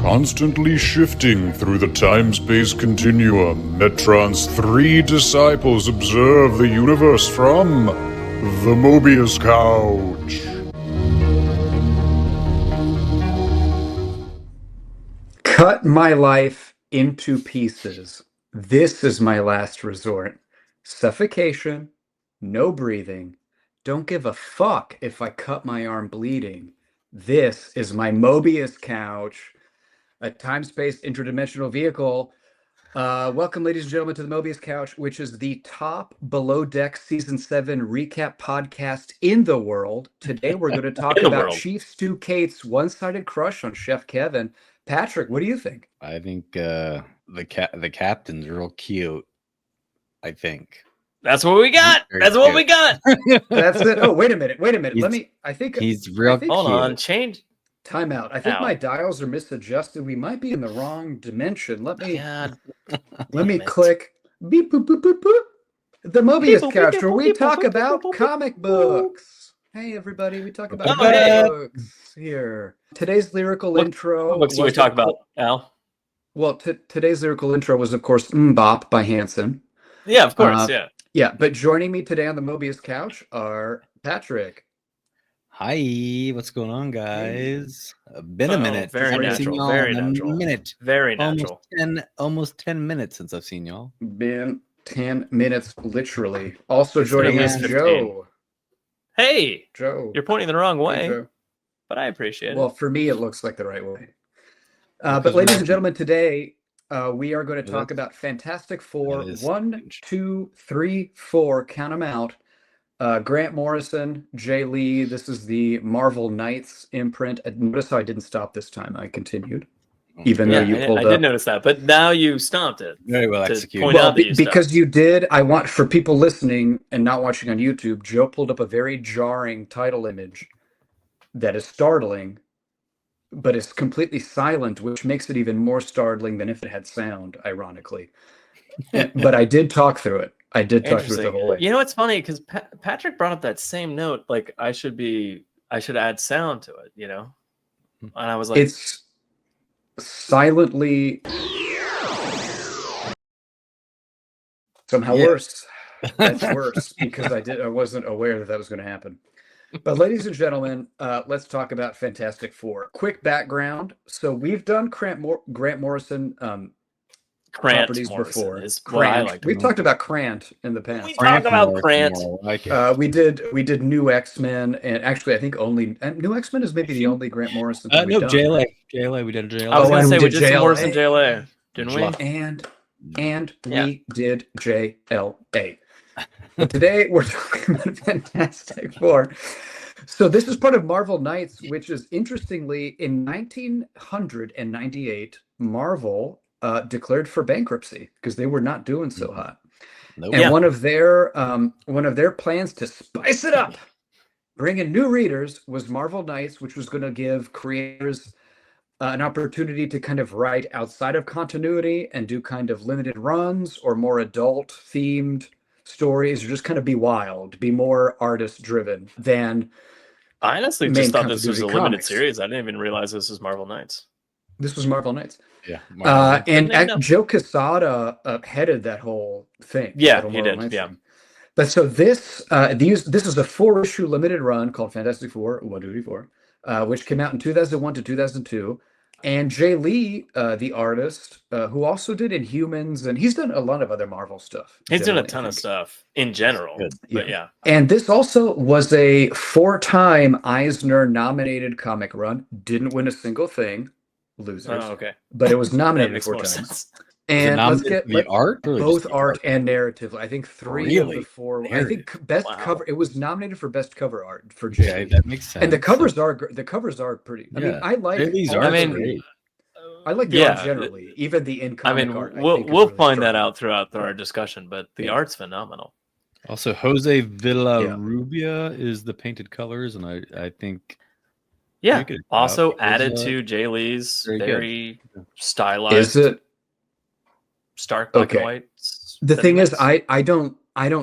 Constantly shifting through the time-space continuum, Metron's three disciples observe the universe from the Mobius Couch. Cut my life into pieces. This is my last resort. Suffocation, no breathing. Don't give a fuck if I cut my arm bleeding. This is my Mobius Couch, a time-space interdimensional vehicle. Welcome, ladies and gentlemen, to the Mobius Couch, which is the top Below Deck Season 7 recap podcast in the world. Today we're going to talk about Chief Stu Cates' one-sided crush on Chef Kevin. Patrick, what do you think? I think the captain's real cute. I think that's what we got. That's cute. What we got. That's it. Oh, wait a minute. I think he's real cute. Hold on, change. Time out. I think my dials are misadjusted. We might be in the wrong dimension. Let me click. Beep boop boop boop boop. The Mobius Couch, where we talk about comic books. Hey everybody, we talk about comic books here. Today's lyrical intro. What books do we talk about, Al? Well, today's lyrical intro was, of course, Mbop by Hanson. Yeah, of course. Yeah. But joining me today on the Mobius Couch are Patrick. Hi, what's going on, guys? Been a minute. Very natural. Very natural. Very natural. Almost 10 minutes since I've seen y'all. Been 10 minutes, literally. Also joining us, Joe. Hey, Joe. You're pointing the wrong way, but I appreciate it. Well, for me, it looks like the right way. But ladies and gentlemen, today we are going to talk about Fantastic Four. 1, 2, 3, 4. Count them out. Grant Morrison, Jay Lee. This is the Marvel Knights imprint. Notice how I didn't stop this time. I continued, even though you pulled up. I did notice that, but now you stopped it. Very well executed. Well, because you did. I want, for people listening and not watching on YouTube, Joe pulled up a very jarring title image that is startling, but is completely silent, which makes it even more startling than if it had sound, ironically. But I did talk through it. I did talk through it the whole way. You know, it's funny because Patrick brought up that same note. Like, I should add sound to it, you know? And I was like, it's silently somehow worse. That's worse because I wasn't aware that was going to happen. But ladies and gentlemen, let's talk about Fantastic Four. Quick background. So we've done Grant Morrison properties before. We've talked about Grant in the past. We talked about Grant. We did New X-Men, and actually, I think New X-Men is maybe the only Grant Morrison. No, JLA. JLA. We did JLA. I was going to say we did some Morrison JLA, didn't we? And we did JLA. But today we're talking about Fantastic Four. So this is part of Marvel Knights, which is interestingly in 1998, Marvel declared for bankruptcy because they were not doing so hot. Nope. And one of their plans to spice it up, bring in new readers, was Marvel Knights, which was going to give creators an opportunity to kind of write outside of continuity and do kind of limited runs or more adult themed stories, or just kind of be wild, be more artist driven than. I honestly just thought this was a limited series. I didn't even realize this was Marvel Knights. This was Marvel Knights. Yeah. And Joe Quesada headed that whole thing. Yeah, he did. Yeah. But so this is a 4-issue limited run called Fantastic Four 1, 2, 3, 4, which came out in 2001 to 2002. And Jay Lee, the artist, who also did Inhumans, and he's done a lot of other Marvel stuff. He's done a ton of stuff in general. But yeah. And this also was a 4-time Eisner nominated comic run. Didn't win a single thing. Losers. Oh, okay. But it was nominated 4 times. And let's get art, both art and narrative. I think 3 of the 4. I think best cover. It was nominated for best cover art for Jay. Okay, that makes sense. And the covers are pretty. I mean, I like. I like the art generally, even the in-comic art. We'll find that out throughout our discussion, but the art's phenomenal. Also, Jose Villarrubia is the painted colors, and I think. Yeah. Also added to Jay Lee's very stylized. Is it stark black and white? The thing is, I don't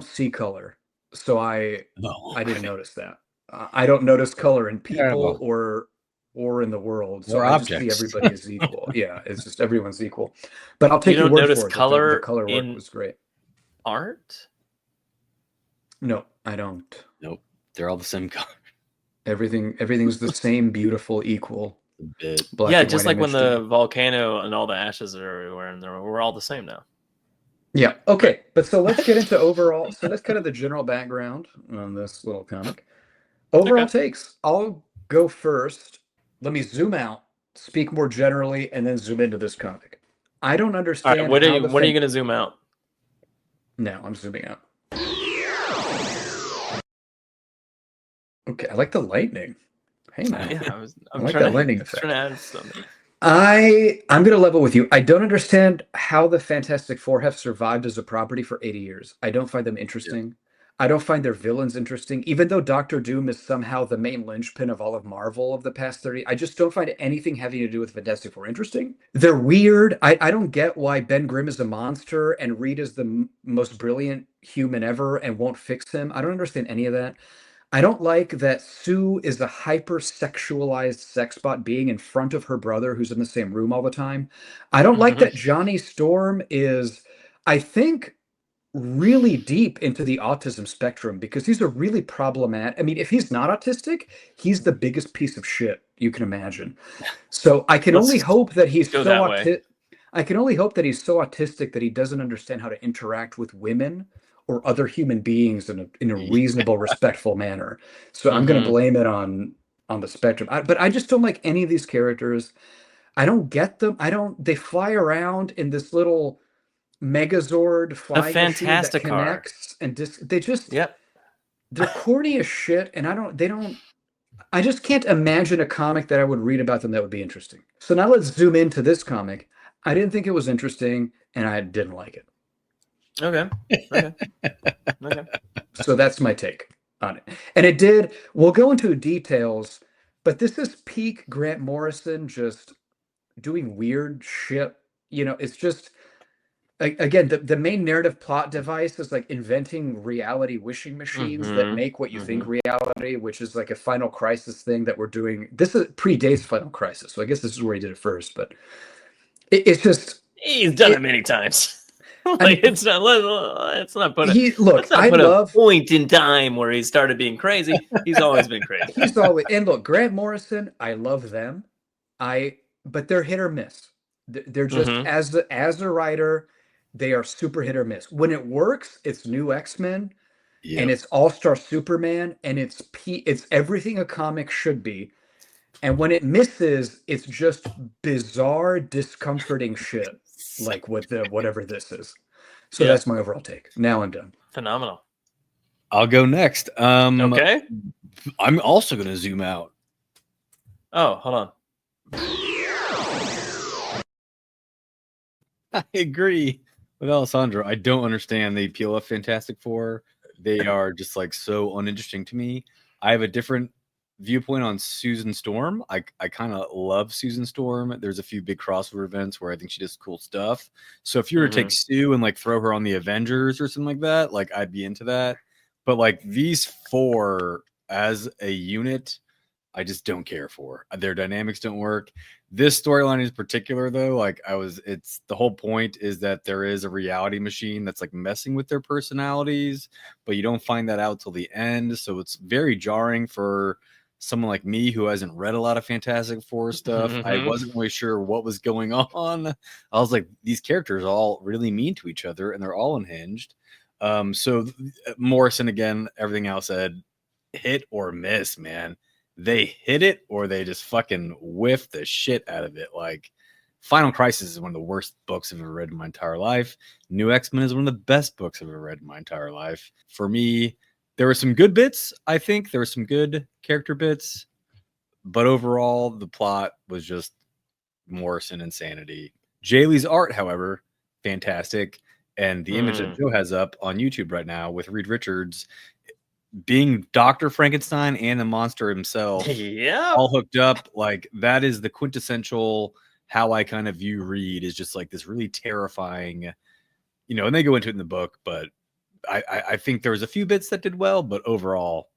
see color, so I didn't notice that. I don't notice color in people or or in the world. So Or I just see objects. everybody as equal. Yeah, it's just everyone's equal. But I'll You take your don't word notice for it. That color the color work in was great. art? No, I don't. Nope, they're all the same color. Everything's the same, beautiful, equal. A bit. Black Yeah, and just white like when image to the me. volcano and all the ashes are everywhere, and we're all the same now. Yeah. Okay. But so let's get into overall. So that's kind of the general background on this little comic. Overall Okay. takes. I'll go first. Let me zoom out, speak more generally, and then zoom into this comic. I don't All right, understand what are how you the when are you going to zoom out? No, I'm zooming out. Okay, I like the lightning. Hey man, Yeah, I I'm like trying that to lightning trying effect. to add something. I'm gonna level with you. I don't understand how the Fantastic Four have survived as a property for 80 years. I don't find them Yeah. interesting. I don't find their villains interesting, even though Doctor Doom is somehow the main linchpin of all of Marvel of the past 30. I just don't find anything having to do with Fantastic Four interesting. They're weird. I don't get why Ben Grimm is a monster and Reed is the most brilliant human ever and won't fix him. I don't understand any of that. I don't like that Sue is a hyper-sexualized sex bot being in front of her brother who's in the same room all the time. I don't like that Johnny Storm is, I think, really deep into the autism spectrum because he's a really problematic. I mean, if he's not autistic, he's the biggest piece of shit you can imagine. So I can only Let's hope that he's go so that way. I can only hope that he's so autistic that he doesn't understand how to interact with women or other human beings in a reasonable, respectful manner. So I'm going to Mhm. blame it on the spectrum. But I just don't like any of these characters. I don't get them. I don't. They fly around in this little Megazord The flying machine that Fantastic Car. connects and they just Yep. they're corny as shit. And I just can't imagine a comic that I would read about them that would be interesting. So now let's zoom into this comic. I didn't think it was interesting, and I didn't like it. Okay. Okay. So that's my take on it. And it did, we'll go into details, but this is peak Grant Morrison just doing weird shit. It's just, again, the main narrative plot device is like inventing reality wishing machines that make what you think reality, which is like a Final Crisis thing that we're doing. This predates Final Crisis, so I guess this is where he did it first. But it's just He's done it many times. I mean, let's not put I a love point in time where he started being crazy. He's always been crazy. he's always and look, Grant Morrison, I love them. But they're hit or miss. They're just as a writer, they are super hit or miss. When it works, it's new X-Men and it's All-Star Superman and it's everything a comic should be. And when it misses, it's just bizarre, discomforting shit like whatever this is. So that's my overall take. Now I'm done. Phenomenal. I'll go next. Okay. I'm also going to zoom out. Oh, hold on. I agree with Alessandro. I don't understand the appeal of Fantastic Four. They are just like so uninteresting to me. I have a different viewpoint on Susan Storm. I kind of love Susan Storm. There's a few big crossover events where I think she does cool stuff. So if you were to take Sue and like throw her on the Avengers or something like that, like I'd be into that. But like these four as a unit, I just don't care for. Their dynamics don't work. This storyline in particular, though, it's the whole point is that there is a reality machine that's like messing with their personalities, but you don't find that out till the end. So it's very jarring for someone like me who hasn't read a lot of Fantastic Four stuff. I wasn't really sure what was going on. I was like, these characters are all really mean to each other and they're all unhinged. So Morrison, again, everything else said, hit or miss, man. They hit it or they just fucking whiff the shit out of it. Like Final Crisis is one of the worst books I've ever read in my entire life. New X-Men is one of the best books I've ever read in my entire life. For me, there were some good bits. I think there were some good character bits, but overall the plot was just Morrison insanity. Jaylee's art, however, fantastic. And the image that Joe has up on YouTube right now with Reed Richards being Dr. Frankenstein and the monster himself all hooked up, like that is the quintessential how I kind of view Reed is just like this really terrifying, and they go into it in the book, but I think there was a few bits that did well, but overall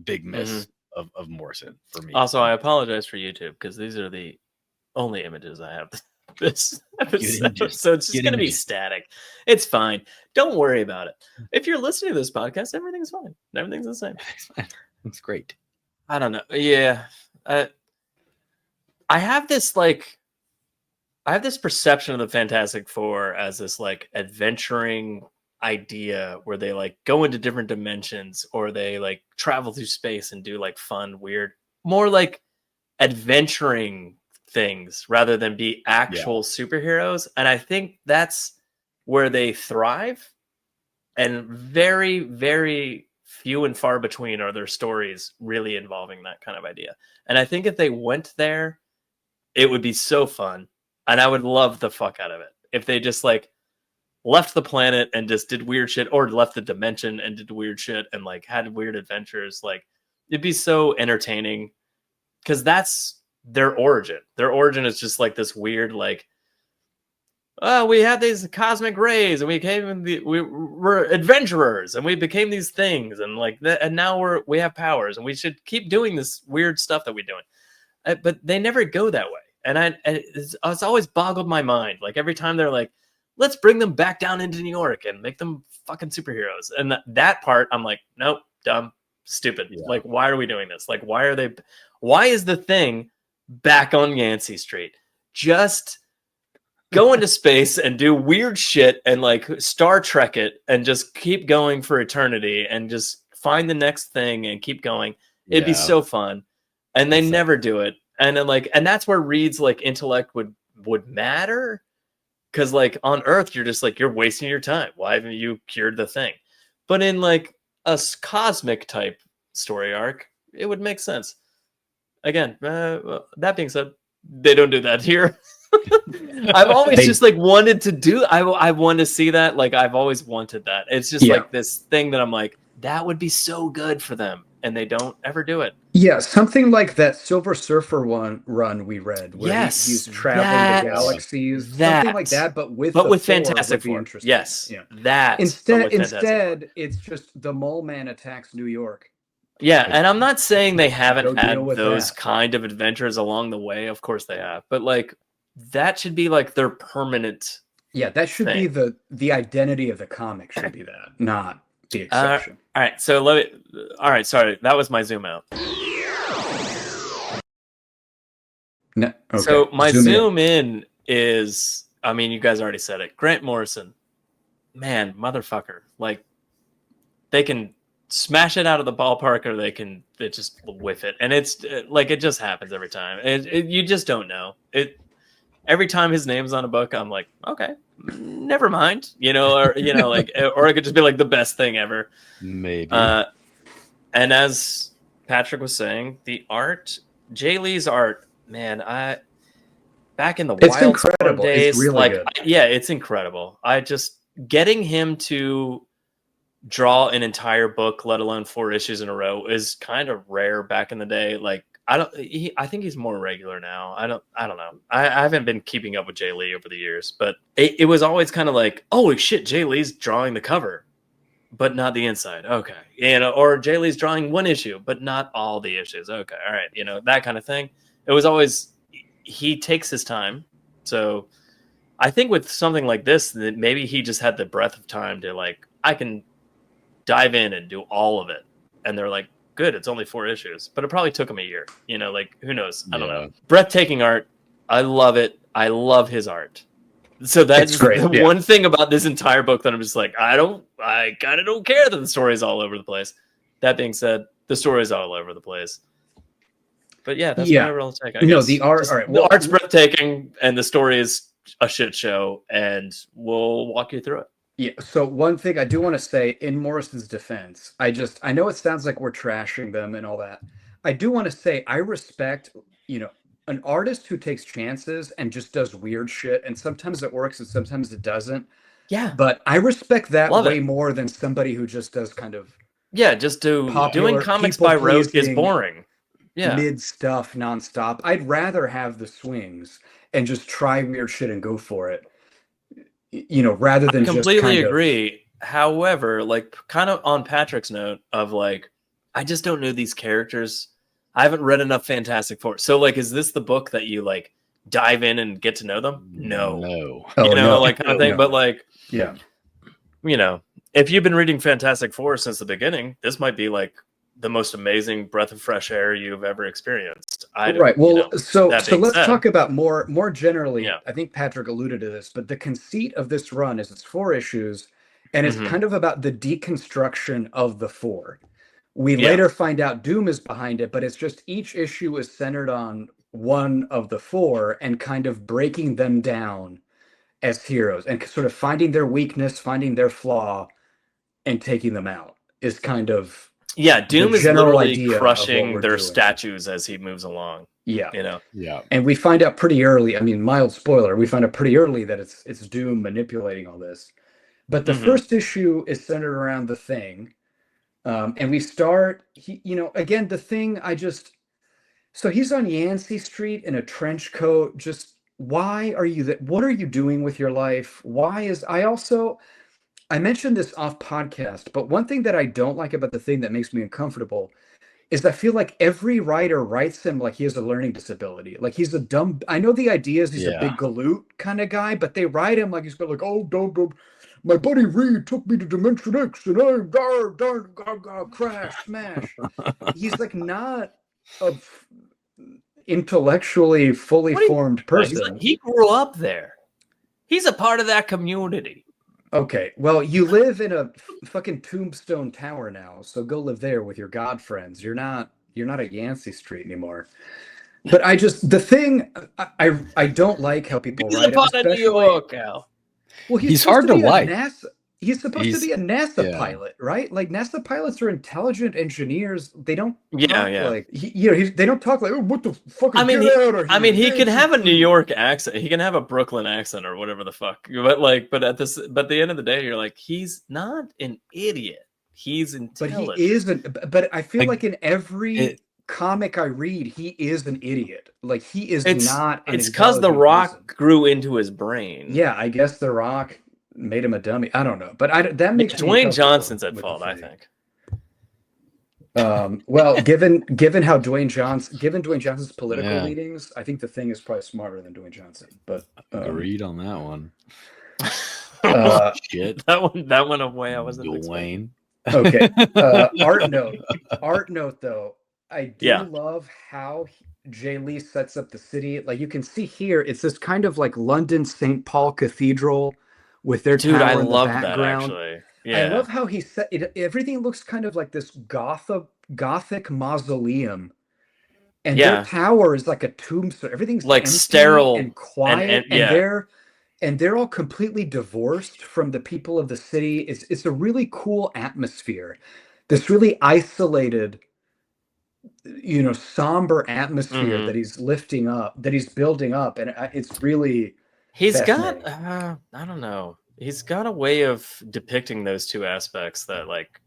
big miss of Morrison for me. Also, I apologize for YouTube because these are the only images I have. This episode, so it's just going to be static. It's fine. Don't worry about it. If you're listening to this podcast, everything's fine. Everything's the same. It's great. I don't know. Yeah. I have this perception of the Fantastic Four as this like adventuring idea where they like go into different dimensions or they like travel through space and do like fun, weird, more like adventuring things rather than be actual superheroes. And I think that's where they thrive. And very, very few and far between are their stories really involving that kind of idea. And I think if they went there, it would be so fun. And I would love the fuck out of it. If they just like left the planet and just did weird shit, or left the dimension and did weird shit and like had weird adventures, like it'd be so entertaining. Because that's their origin. Their origin is just like this weird, like, oh, we had these cosmic rays and we were adventurers and we became these things and like that, and now we have powers and we should keep doing this weird stuff that we're doing. But they never go that way. And it's always boggled my mind. Like every time they're like, let's bring them back down into New York and make them fucking superheroes. And that part, I'm like, nope, dumb, stupid. Yeah. Like, why are we doing this? Like, why is the Thing back on Yancey Street? Just go into space and do weird shit and like Star Trek it and just keep going for eternity and just find the next thing and keep going. It'd be so fun. And they never do it. And then and that's where Reed's like intellect would matter. Cause like on Earth, you're just like, you're wasting your time. Why haven't you cured the Thing? But in like a cosmic type story arc, it would make sense. Again, that being said, they don't do that here. I've always just like wanted to do. I want to see that. Like I've always wanted that. It's just like this thing that I'm like, that would be so good for them, and they don't ever do it. Yeah, something like that Silver Surfer run we read, where he's traveling the galaxies, something like that, but with Fantastic Four. Yes, that. Instead, it's just the Mole Man attacks New York. Yeah, and I'm not saying they haven't had those kind of adventures along the way. Of course they have, but like that should be like their permanent. Yeah, that should be the identity of the comic. Should be that, not the exception. All right, so all right, sorry, that was my zoom out. No, okay. So my zoom in is, I mean, you guys already said it. Grant Morrison, man, motherfucker, like they can smash it out of the ballpark or they just whiff it, and it's like it just happens every time. You just don't know it. Every time his name's on a book, I'm like, okay, never mind, or like, or it could just be like the best thing ever, maybe. And as Patrick was saying, the art, Jay Lee's art, man, back in the Wildstorm days, it's really good. It's incredible. I just getting him to draw an entire book, let alone 4 issues in a row, is kind of rare back in the day. Like I think he's more regular now. I don't know. I haven't been keeping up with Jay Lee over the years, but it was always kind of like, oh shit, Jay Lee's drawing the cover, but not the inside. Okay. Or Jay Lee's drawing 1 issue, but not all the issues. Okay. All right. That kind of thing. It was always, he takes his time. So I think with something like this, that maybe he just had the breadth of time to like, I can dive in and do all of it. And they're like, good, it's only 4 issues, but it probably took him a year. Like who knows? I don't know. Breathtaking art. I love it. I love his art. So that's great. The one thing about this entire book that I'm just like, I kind of don't care that the story is all over the place. That being said, the story is all over the place. But that's my real take. The art. All right, the art's breathtaking, and the story is a shit show, and we'll walk you through it. Yeah. So one thing I do want to say in Morrison's defense, I know it sounds like we're trashing them and all that. I do want to say I respect, an artist who takes chances and just does weird shit, and sometimes it works and sometimes it doesn't. Yeah. But I respect that way more than somebody who just does kind of doing comics by rote is boring. Yeah. Mid stuff nonstop. I'd rather have the swings and just try weird shit and go for it. Rather than just completely agree. However, like kind of on Patrick's note of like, I just don't know these characters. I haven't read enough Fantastic Four. So like, is this the book that you like dive in and get to know them? No. Oh, You know, no. like kind of thing. No. But like, Yeah. you know, if you've been reading Fantastic Four since the beginning, this might be like the most amazing breath of fresh air you've ever experienced. Right. Well, so let's said, talk about more generally. Yeah. I think Patrick alluded to this, but the conceit of this run is it's 4 issues, and it's Mhm. kind of about the deconstruction of the 4. We Yeah. later find out Doom is behind it, but it's just each issue is centered on one of the 4 and kind of breaking them down as heroes and sort of finding their weakness, finding their flaw, and taking them out is kind of Doom is general literally idea of what crushing we're their doing. statues as he moves along. Yeah. You know. Yeah. And we find out pretty early, I mean, mild spoiler, we find out pretty early that it's Doom manipulating all this. But the first issue is centered around the Thing. And we start, again, the Thing, so he's on Yancey Street in a trench coat. Just why are you what are you doing with your life? I mentioned this off podcast, but one thing that I don't like about the Thing that makes me uncomfortable is I feel like every writer writes him like he has a learning disability. Like he's a dumb, I know the idea is he's a big galoot kind of guy, but they write him like he's got like, oh, my buddy Reed took me to Dimension X and I crash, smash. He's like not a intellectually fully formed person. He grew up there. He's a part of that community. Okay, well, you live in a fucking Tombstone Tower now, so go live there with your god friends. You're not at Yancey Street anymore. But the Thing, I don't like how people He's write a part it, of New York, Al. Well, he's hard to like. He's supposed to be a NASA pilot, right? Like NASA pilots are intelligent engineers. They don't like they don't talk like, oh, what the fuck? I mean, he can have a New York accent. He can have a Brooklyn accent or whatever the fuck. But at the end of the day, you're like, he's not an idiot. He's intelligent. But he isn't. But I feel like in every comic I read, he is an idiot. Like he is not. It's because the Rock grew into his brain. Yeah, I guess the Rock made him a dummy. I don't know, but that makes Dwayne Johnson's at fault, I think. Well, given Dwayne Johnson's political leanings, I think the Thing is probably smarter than Dwayne Johnson. But agreed on that one. Shit, that went away. I wasn't Dwayne. Okay. Art note though, I do love how Jay Lee sets up the city. Like you can see here, it's this kind of like London St. Paul Cathedral with their tower in the background. That actually. Yeah. I love how he set it. Everything looks kind of like this gothic mausoleum, and their tower is like a tombstone. Everything's like sterile and quiet, and they're all completely divorced from the people of the city. It's a really cool atmosphere. This really isolated, somber atmosphere that he's lifting up, that he's building up, and it's really. He's got, I don't know. He's got a way of depicting those two aspects that, like,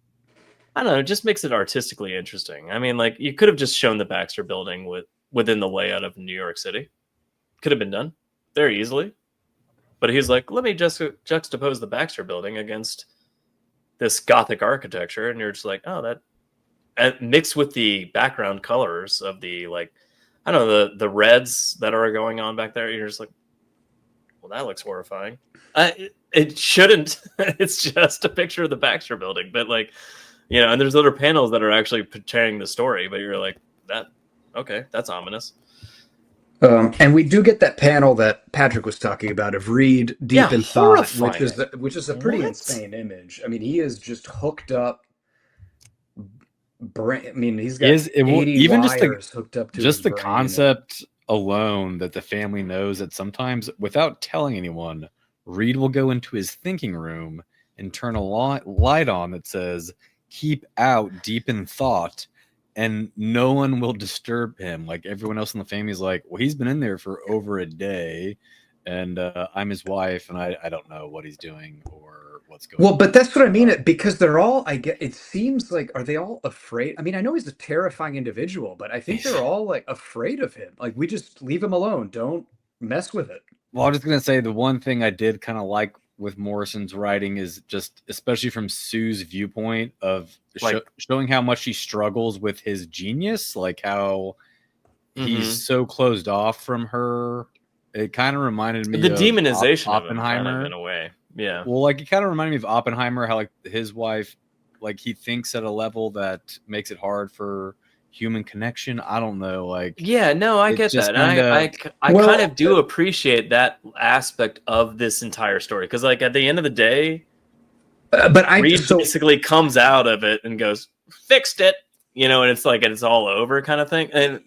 I don't know, it just makes it artistically interesting. I mean, like, you could have just shown the Baxter Building within the layout of New York City. Could have been done very easily. But he's like, let me just juxtapose the Baxter Building against this Gothic architecture. And you're just like, oh, that mixed with the background colors of the, like, I don't know, the reds that are going on back there. You're just like, well, that looks horrifying. It shouldn't. It's just a picture of the Baxter Building. But, like, and there's other panels that are actually portraying the story. But you're like, that's ominous. And we do get that panel that Patrick was talking about of Reed deep in thought, which is a pretty insane image. I mean, he is just hooked up. I mean, he's got 80 wires hooked up to just the brain. Concept alone that the family knows that sometimes, without telling anyone, Reed will go into his thinking room and turn a light on that says "Keep out, deep in thought." And no one will disturb him. Like everyone else in the family is like, well, he's been in there for over a day, and I'm his wife, and I don't know what he's doing or what's going on. Well, but that's what I mean. Because they're all, it seems like, are they all afraid? I mean, I know he's a terrifying individual, but I think they're all like afraid of him. Like, we just leave him alone. Don't mess with it. Well, I was just going to say the one thing I did kind of like with Morrison's writing is just, especially from Sue's viewpoint of showing how much he struggles with his genius, like how he's so closed off from her. It kind of reminded me the of demonization Oppenheimer of him, kind of, in a way. Yeah. Well, like it kind of reminded me of Oppenheimer, how like his wife, like he thinks at a level that makes it hard for human connection. I don't know, like yeah, no, I get that. I kind of do appreciate that aspect of this entire story, because like at the end of the day, but Reed basically comes out of it and goes, "Fixed it," and it's like it's all over kind of thing. And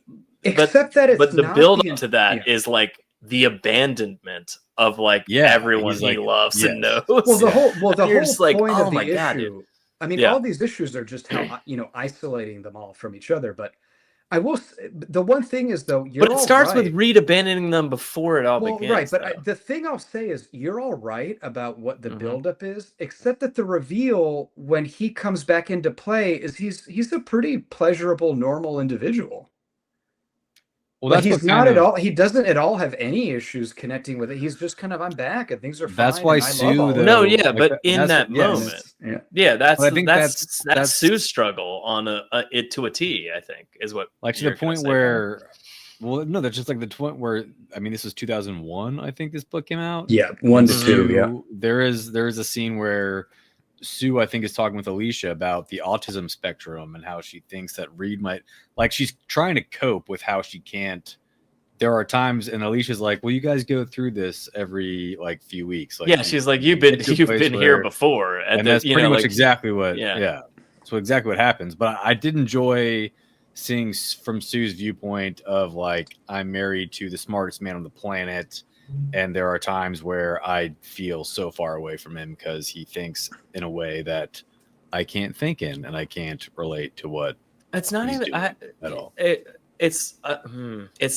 except but the build up to that is like the abandonment of like everyone he loves and knows. Well, the whole point oh of my the God, issue. dude. I mean, all these issues are just how isolating them all from each other. But I will. The one thing is though, but it starts with Reed abandoning them before it all begins. Right, but the thing I'll say is you're all right about what the buildup is, except that the reveal when he comes back into play is he's a pretty pleasurable, normal individual. Well, like he's not at all. He doesn't at all have any issues connecting with it. He's just kind of, I'm back and things are fine. That's why Sue. But in that moment, that's Sue's struggle on it to a T. I think is what like to the point where. Well, no, that's just like the point where I mean, this was 2001. I think this book came out. Yeah, 1 to 2. Yeah, there is a scene where Sue, I think, is talking with Alicia about the autism spectrum and how she thinks that Reed might, like, she's trying to cope with how she can't. There are times, and Alicia's like, "Well, you guys go through this every like few weeks." Like, she's like, "You've been here before," and that's pretty much exactly what. Yeah, so exactly what happens. But I did enjoy seeing from Sue's viewpoint of like, I'm married to the smartest man on the planet. And there are times where I feel so far away from him because he thinks in a way that I can't think in, and I can't relate to what it's not even at all. It's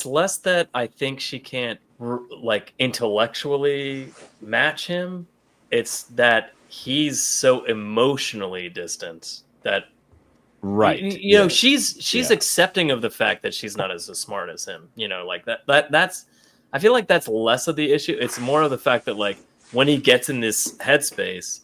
less that I think she can't like intellectually match him. It's that he's so emotionally distant that she's accepting of the fact that she's not as smart as him. Like that's. I feel like that's less of the issue. It's more of the fact that like when he gets in this headspace,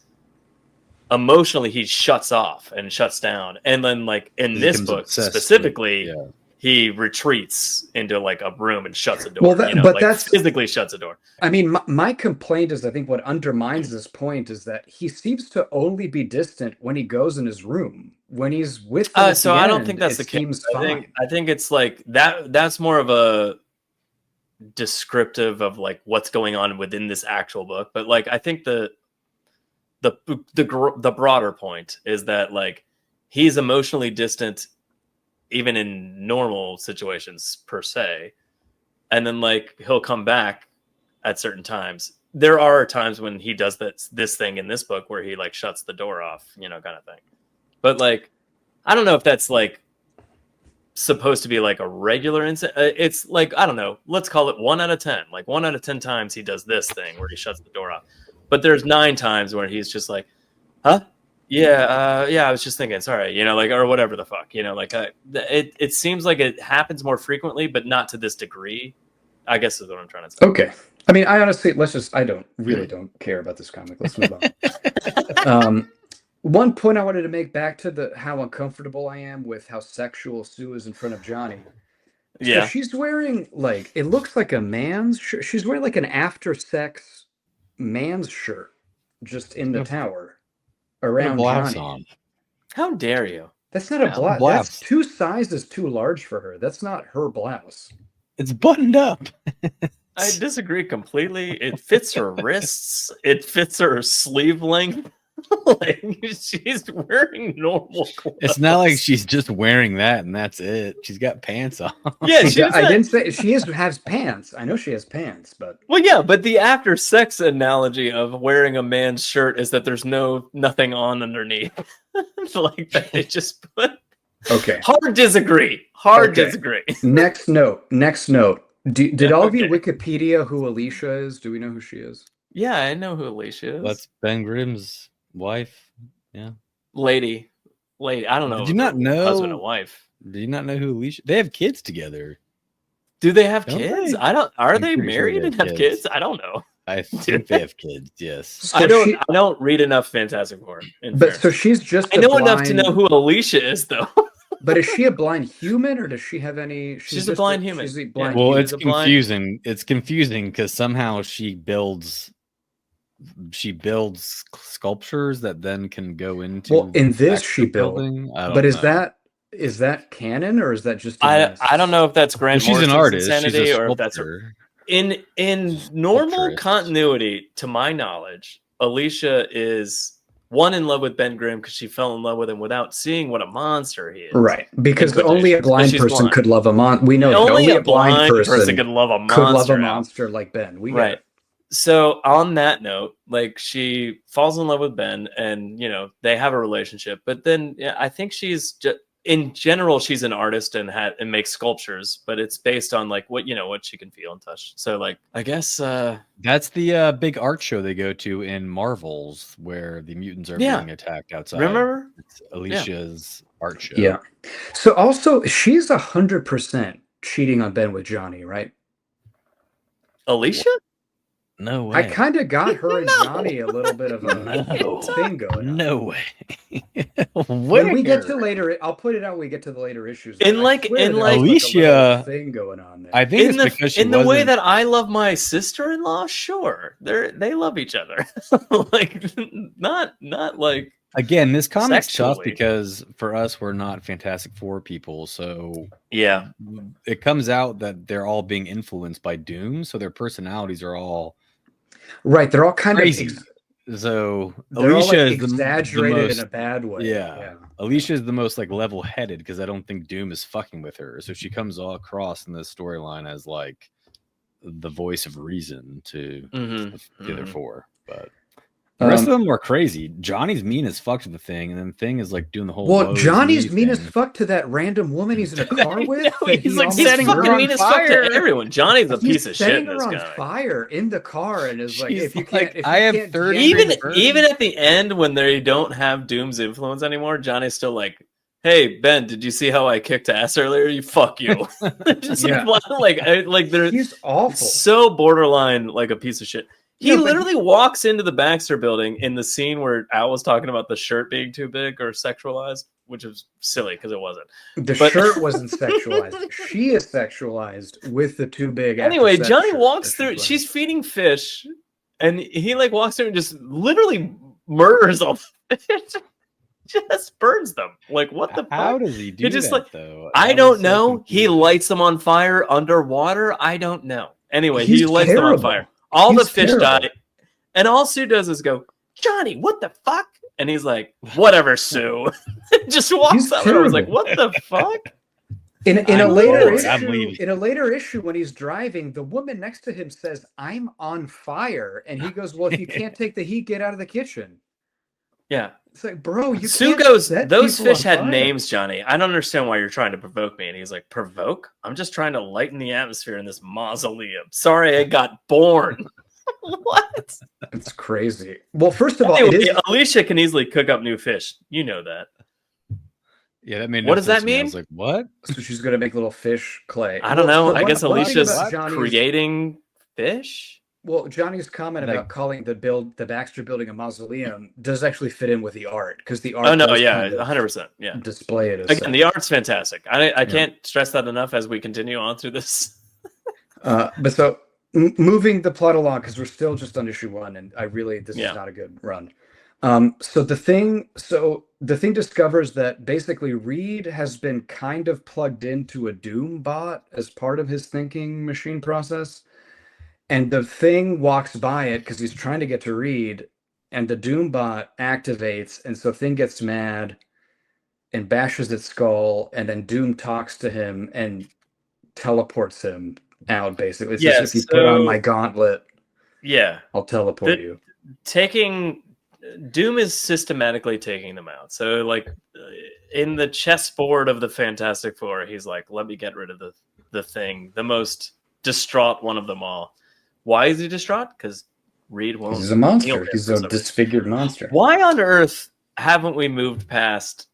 emotionally he shuts off and shuts down. And then like in this book specifically, he retreats into like a room and shuts a door. That's physically shuts a door. I mean, my complaint is I think what undermines this point is that he seems to only be distant when he goes in his room. When he's with them so I don't think that's the case. I think it's like that's more of a descriptive of like what's going on within this actual book, but like I think the broader point is that like he's emotionally distant even in normal situations per se, and then like he'll come back at certain times. There are times when he does this thing in this book where he like shuts the door off, kind of thing. But like I don't know if that's like supposed to be like a regular incident. It's like, I don't know, let's call it 1 out of 10. Like 1 out of 10 times he does this thing where he shuts the door off. But there's 9 times where he's just like, huh? I was just thinking, sorry, like, or whatever the fuck, like it seems like it happens more frequently, but not to this degree, I guess is what I'm trying to say. Okay. I mean, I honestly, I don't care about this comic. Let's move on. One point I wanted to make back to how uncomfortable I am with how sexual Sue is in front of Johnny. Yeah. So she's wearing like, it looks like a man's shirt. She's wearing like an after sex man's shirt just in the tower around Johnny. How dare you? That's not a blouse. That's 2 sizes too large for her. That's not her blouse. It's buttoned up. I disagree completely. It fits her wrists. It fits her sleeve length. Like she's wearing normal clothes. It's not like she's just wearing that and that's it. She's got pants on. Yeah, I didn't say she has pants. I know she has pants, but but the after sex analogy of wearing a man's shirt is that there's nothing on underneath. Like that they just put. Okay. Hard disagree. Disagree. Next note. Did all of you Wikipedia who Alicia is? Do we know who she is? Yeah, I know who Alicia is. That's Ben Grimm's wife. Yeah. Lady. I don't know. Did you not know husband and wife? Do you not know who Alicia? They have kids together. Do they have Don't kids? they? Are I'm they pretty sure married they and have have kids. kids? I don't know. I think they have kids. Yes. So I she- don't read enough Fantastic Four. But so she's just I a know blind, enough to know who Alicia is, though. But is she a blind human, or does she have any? She's a blind human. She's a Yeah. blind Well, human. it's confusing. It's confusing because somehow she builds sculptures that then can go into. Well, in this extra she built. building. I don't But know. is that canon, or is that just? I don't know if that's Grant Well, she's an Morrison's artist. She's insanity a or if that's sculptor. in normal Sculpturist. continuity. To my knowledge, Alicia is one in love with Ben Grimm because she fell in love with him without seeing what a monster he is. Right, because In only a quotations, blind she's person blind. could love a monster. We know that Only a blind person could love a monster. monster like Ben. We get Right. it. So on that note, like she falls in love with Ben, and they have a relationship. But then I think she's in general she's an artist and makes sculptures, but it's based on like what she can feel and touch. So like I guess That's the big art show they go to in Marvels where the mutants are being attacked outside. Remember? It's Alicia's art show. Yeah. So also, she's 100% cheating on Ben with Johnny, right? Alicia? No way. I kind of got her and Johnny a little bit of a thing going on. No way. When we get to later, I'll put it out when we get to the later issues. In like Alicia, thing going on there. I think it's because she in the way wasn't- that I love my sister-in-law, sure, they love each other. Like not like Again, this comic's tough sexually. because for us, we're not Fantastic Four people. So yeah. it comes out that they're all being influenced by Doom. So their personalities are all right. They're all kind crazy. of So they're all, Alicia like, is exaggerated the most, in a bad way. Yeah. Alicia is the most like level-headed because I don't think Doom is fucking with her. So she comes all across in this storyline as like the voice of reason to the other four. But the rest of them are crazy. Johnny's mean as fuck to the Thing, and then Thing is like doing the whole. Well, Johnny's woes me mean as thing. fuck to that random woman he's in a car with. He's like setting her mean as fuck to everyone. Johnny's a piece of shit. Setting her This on guy. fire in the car, and is like, She's if you like, can't, if I you have can't 30 DM Even at the end when they don't have Doom's influence anymore, Johnny's still like, "Hey Ben, did you see how I kicked ass earlier? You fuck you." Just like they're he's awful. so borderline like a piece of shit. He literally walks into the Baxter building in the scene where Al was talking about the shirt being too big or sexualized, which is silly because it wasn't. The shirt wasn't sexualized. She is sexualized with the too big. Anyway, after sex Johnny shirt walks that through. she's She's feeding fish, and he like walks through and just literally murders all the fish. Just burns them. Like what the How fuck? does he do He just, that like, though? I That don't was so know. He confusing. lights them on fire underwater. I don't know. Anyway, He's he lights them on terrible. fire. All He's the fish terrible. die. And all Sue does is go, "Johnny, what the fuck?" And he's like, "Whatever, Sue." Just walks He's out. I was like, terrible. "What the fuck?" In a I'm later bored. I'm issue, leaving. in a later issue, when he's driving, the woman next to him says, "I'm on fire," and he goes, "Well, if you can't take the heat, get out of the kitchen." Yeah. It's like, bro, you Sue can't goes, set "Those people fish on had fire." names, Johnny. I don't understand why you're trying to provoke me." And he's like, "Provoke? I'm just trying to lighten the atmosphere in this mausoleum. Sorry, I got born." What? It's crazy. Well, first of all, Anyway, it is. Alicia can easily cook up new fish. You know that. Yeah, that made. What no does sense that to me. I mean? was like, what? So she's gonna make little fish clay. I don't know. Well, I guess one thing Alicia's about Johnny's- creating fish. Well, Johnny's comment Like- about calling the Baxter building a mausoleum does actually fit in with the art, because the art. Oh no, does yeah, kind of 100%. Yeah. display it as Again, such. the art's fantastic. I can't stress that enough as we continue on through this. But so moving the plot along, because we're still just on issue 1, and this Yeah. is not a good run. So the thing discovers that basically Reed has been kind of plugged into a Doom bot as part of his thinking machine process, and the Thing walks by it because he's trying to get to Reed, and the Doom bot activates, and so Thing gets mad and bashes its skull, and then Doom talks to him and teleports him out. Basically, it's Yeah, just, if you put on so- my gauntlet, Yeah. I'll teleport you. Doom is systematically taking them out. So like in the chessboard of the Fantastic Four, he's like, "Let me get rid of the Thing, the most distraught one of them all." Why is he distraught? Because Reed won't. He's a monster. heal him He's for a some reason. disfigured monster. Why on earth haven't we moved past?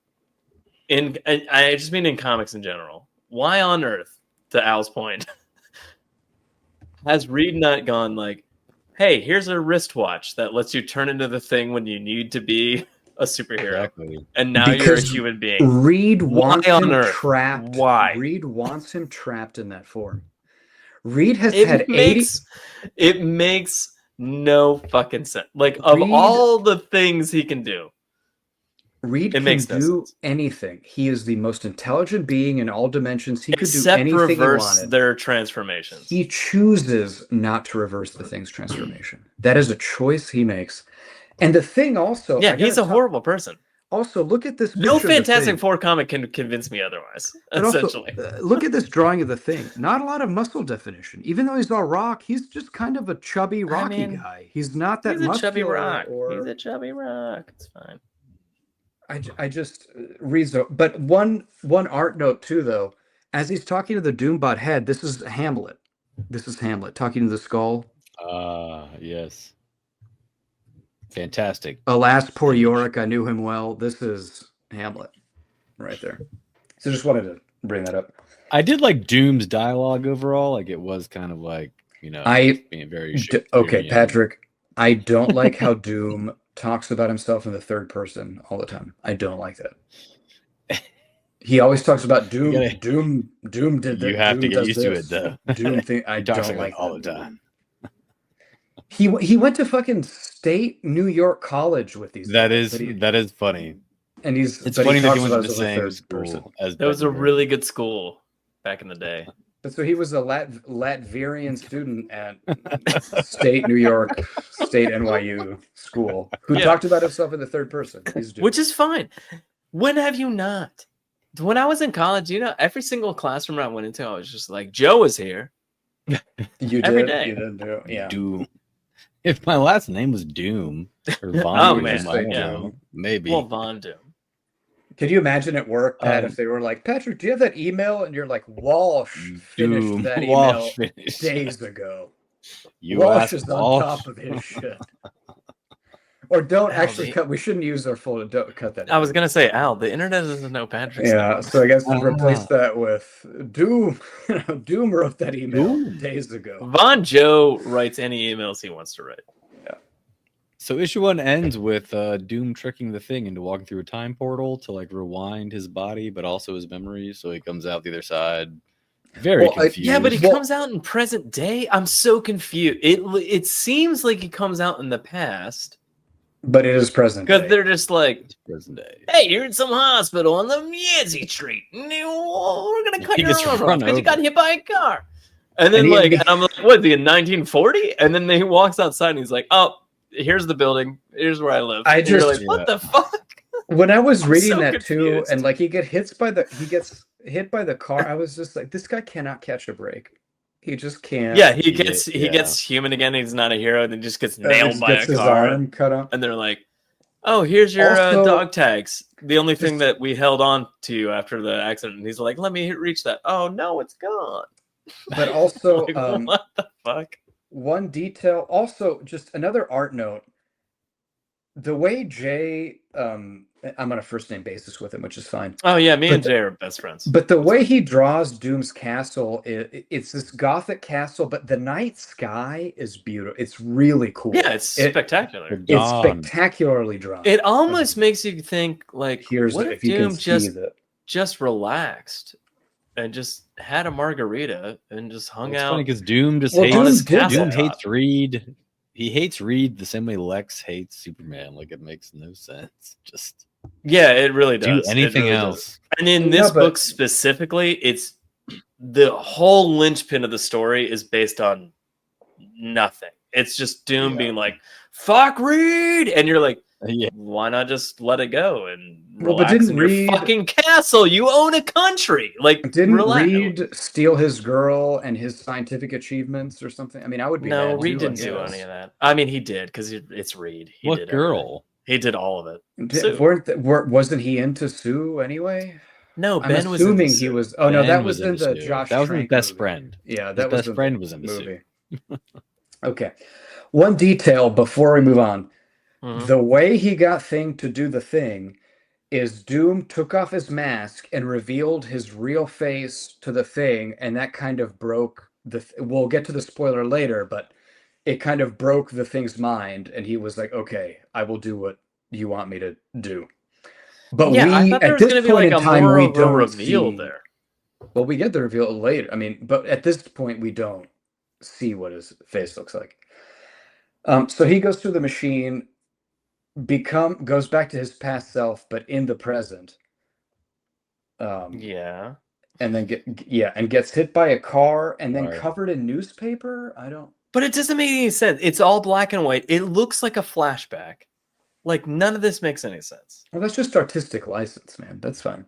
I just mean in comics in general. Why on earth, to Al's point, Has Reed not gone like, hey, here's a wristwatch that lets you turn into the thing when you need to be a superhero, Exactly. and now you're a human being? Reed wants on him earth? trapped. Why? Reed wants him trapped in that form. Reed has It had makes no fucking sense. Like, of all the things he can do, Reed can makes no do sense. anything. He is the most intelligent being in all dimensions. He could do Except anything he reverse wanted. their transformations. He chooses not to reverse the Thing's transformation. That is a choice he makes. And the Thing also... Yeah, he's a horrible person. Also, look at this picture No of the Fantastic Thing. Four comic can convince me otherwise, But essentially. Also, look at this drawing of the Thing. Not a lot of muscle definition. Even though he's all rock, he's just kind of a chubby, rocky guy. He's not that muscular. He's a chubby rock. Or... He's a chubby rock. It's fine. I just but one art note too, though, as he's talking to the Doombot head, this is Hamlet. This is Hamlet talking to the skull. Yes. Fantastic. Alas, poor Yorick, I knew him well. This is Hamlet right there. So just wanted to bring that up. I did like Doom's dialogue overall. Like, it was kind of like, being very okay, Patrick, I don't like how Doom talks about himself in the third person all the time. I don't like that. He always talks about Doom. Doom did that. You have Doom to get used to it, though. Doom thing. I don't like all the time. He went to fucking state New York college with these. That is funny. And it's funny that he went to the same school as that was a really good school back in the day. So he was a Latvian student at state New York, state NYU school, who talked about himself in the third person. Which is fine. When have you not? When I was in college, every single classroom I went into, I was just like, Joe is here. Every day. You did do, yeah. Doom. If my last name was Doom or Von Doom, maybe. Well, Von Doom. Could you imagine at work, Pat, if they were like, Patrick, do you have that email? And you're like, Walsh finished that email days ago. Walsh is on top of his shit. Or don't actually cut. We shouldn't use our full. Don't cut that. I was gonna say, Al, the internet doesn't know Patrick's name. So I guess replace that with Doom. Doom wrote that email days ago. Von Joe writes any emails he wants to write. Yeah. So issue 1 ends with Doom tricking the Thing into walking through a time portal to like rewind his body, but also his memories, so he comes out the other side. Very confused. Yeah, but he comes out in present day. I'm so confused. It seems like he comes out in the past. But it is present because they're just like present day. Hey, you're in some hospital on the Yancey Street. We're gonna cut your arm off because you got hit by a car. And then and I'm like, what? In 1940? And then he walks outside and he's like, oh, here's the building. Here's where I live. You're like, what the fuck? When I was reading that confused. Too, and like he gets hit by the car, I was just like, this guy cannot catch a break. He just can't. Yeah, he gets human again. He's not a hero. And then just gets nailed by a car. Arm cut off. And they're like, "Oh, here's your dog tags. The only thing that we held on to you after the accident." And he's like, "Let me reach that." Oh no, it's gone. But also, like, what the fuck? One detail. Also, just another art note. The way Jay, I'm on a first name basis with him, which is fine. Oh yeah, me and Jay are best friends. But the way he draws Doom's castle, it's this gothic castle, but the night sky is beautiful. It's really cool. Yeah, it's spectacular. It's spectacularly drawn. It almost makes you think like, what if Doom just relaxed and just had a margarita and just hung out? Funny because Doom just hates Reed. He hates Reed the same way Lex hates Superman. Like, it makes no sense. Just it really does. Do anything else. And in this book specifically, it's the whole linchpin of the story is based on nothing. It's just Doom being like, "Fuck Reed," and you're like, why not just let it go and relax in your fucking castle? You own a country. Like, didn't Reed steal his girl and his scientific achievements or something? I mean, I would be. No, Reed didn't do any of that. I mean, he did because it's Reed. He did girl? Everything. He did all of it. Wasn't he into Sue anyway? No, Ben was assuming he was. Oh, no, that was in the Josh. That was his best friend. Yeah, that was best friend was in the movie. Okay, one detail before we move on. The way he got Thing to do the thing is Doom took off his mask and revealed his real face to the Thing, and that kind of broke we'll get to the spoiler later, but it kind of broke the Thing's mind, and he was like, okay, I will do what you want me to do. But Yeah, I we, thought there at was this going to be point like in a time, more we of a don't reveal see. there. Well, we get the reveal later. I mean, but at this point, we don't see what his face looks like. So he goes through the machine, goes back to his past self, but in the present. Yeah. And then gets hit by a car, and then Right. covered in newspaper. I don't. But it doesn't make any sense. It's all black and white. It looks like a flashback. Like, none of this makes any sense. Well, that's just artistic license, man. That's fine.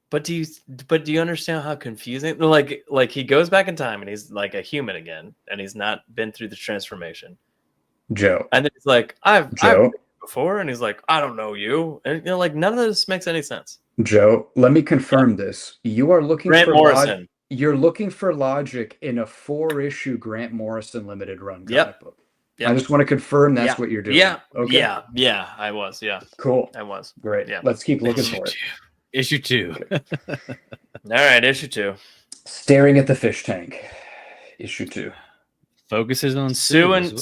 But do you understand how confusing? Like he goes back in time and he's like a human again, and he's not been through the transformation. Joe. And then he's like, I've Joe. been here before, and he's like, I don't know you, and like none of this makes any sense. Joe, let me confirm this. You are looking Grant for Morrison. You're looking for logic in a 4-issue Grant Morrison limited run comic book. Yep. I just want to confirm that's what you're doing. Yeah. Okay. Yeah. I was. Yeah. Cool. I was. Great. Yeah. Let's keep looking for it. Issue 2. All right, issue 2. Staring at the fish tank. Issue 2. Focuses on Sue and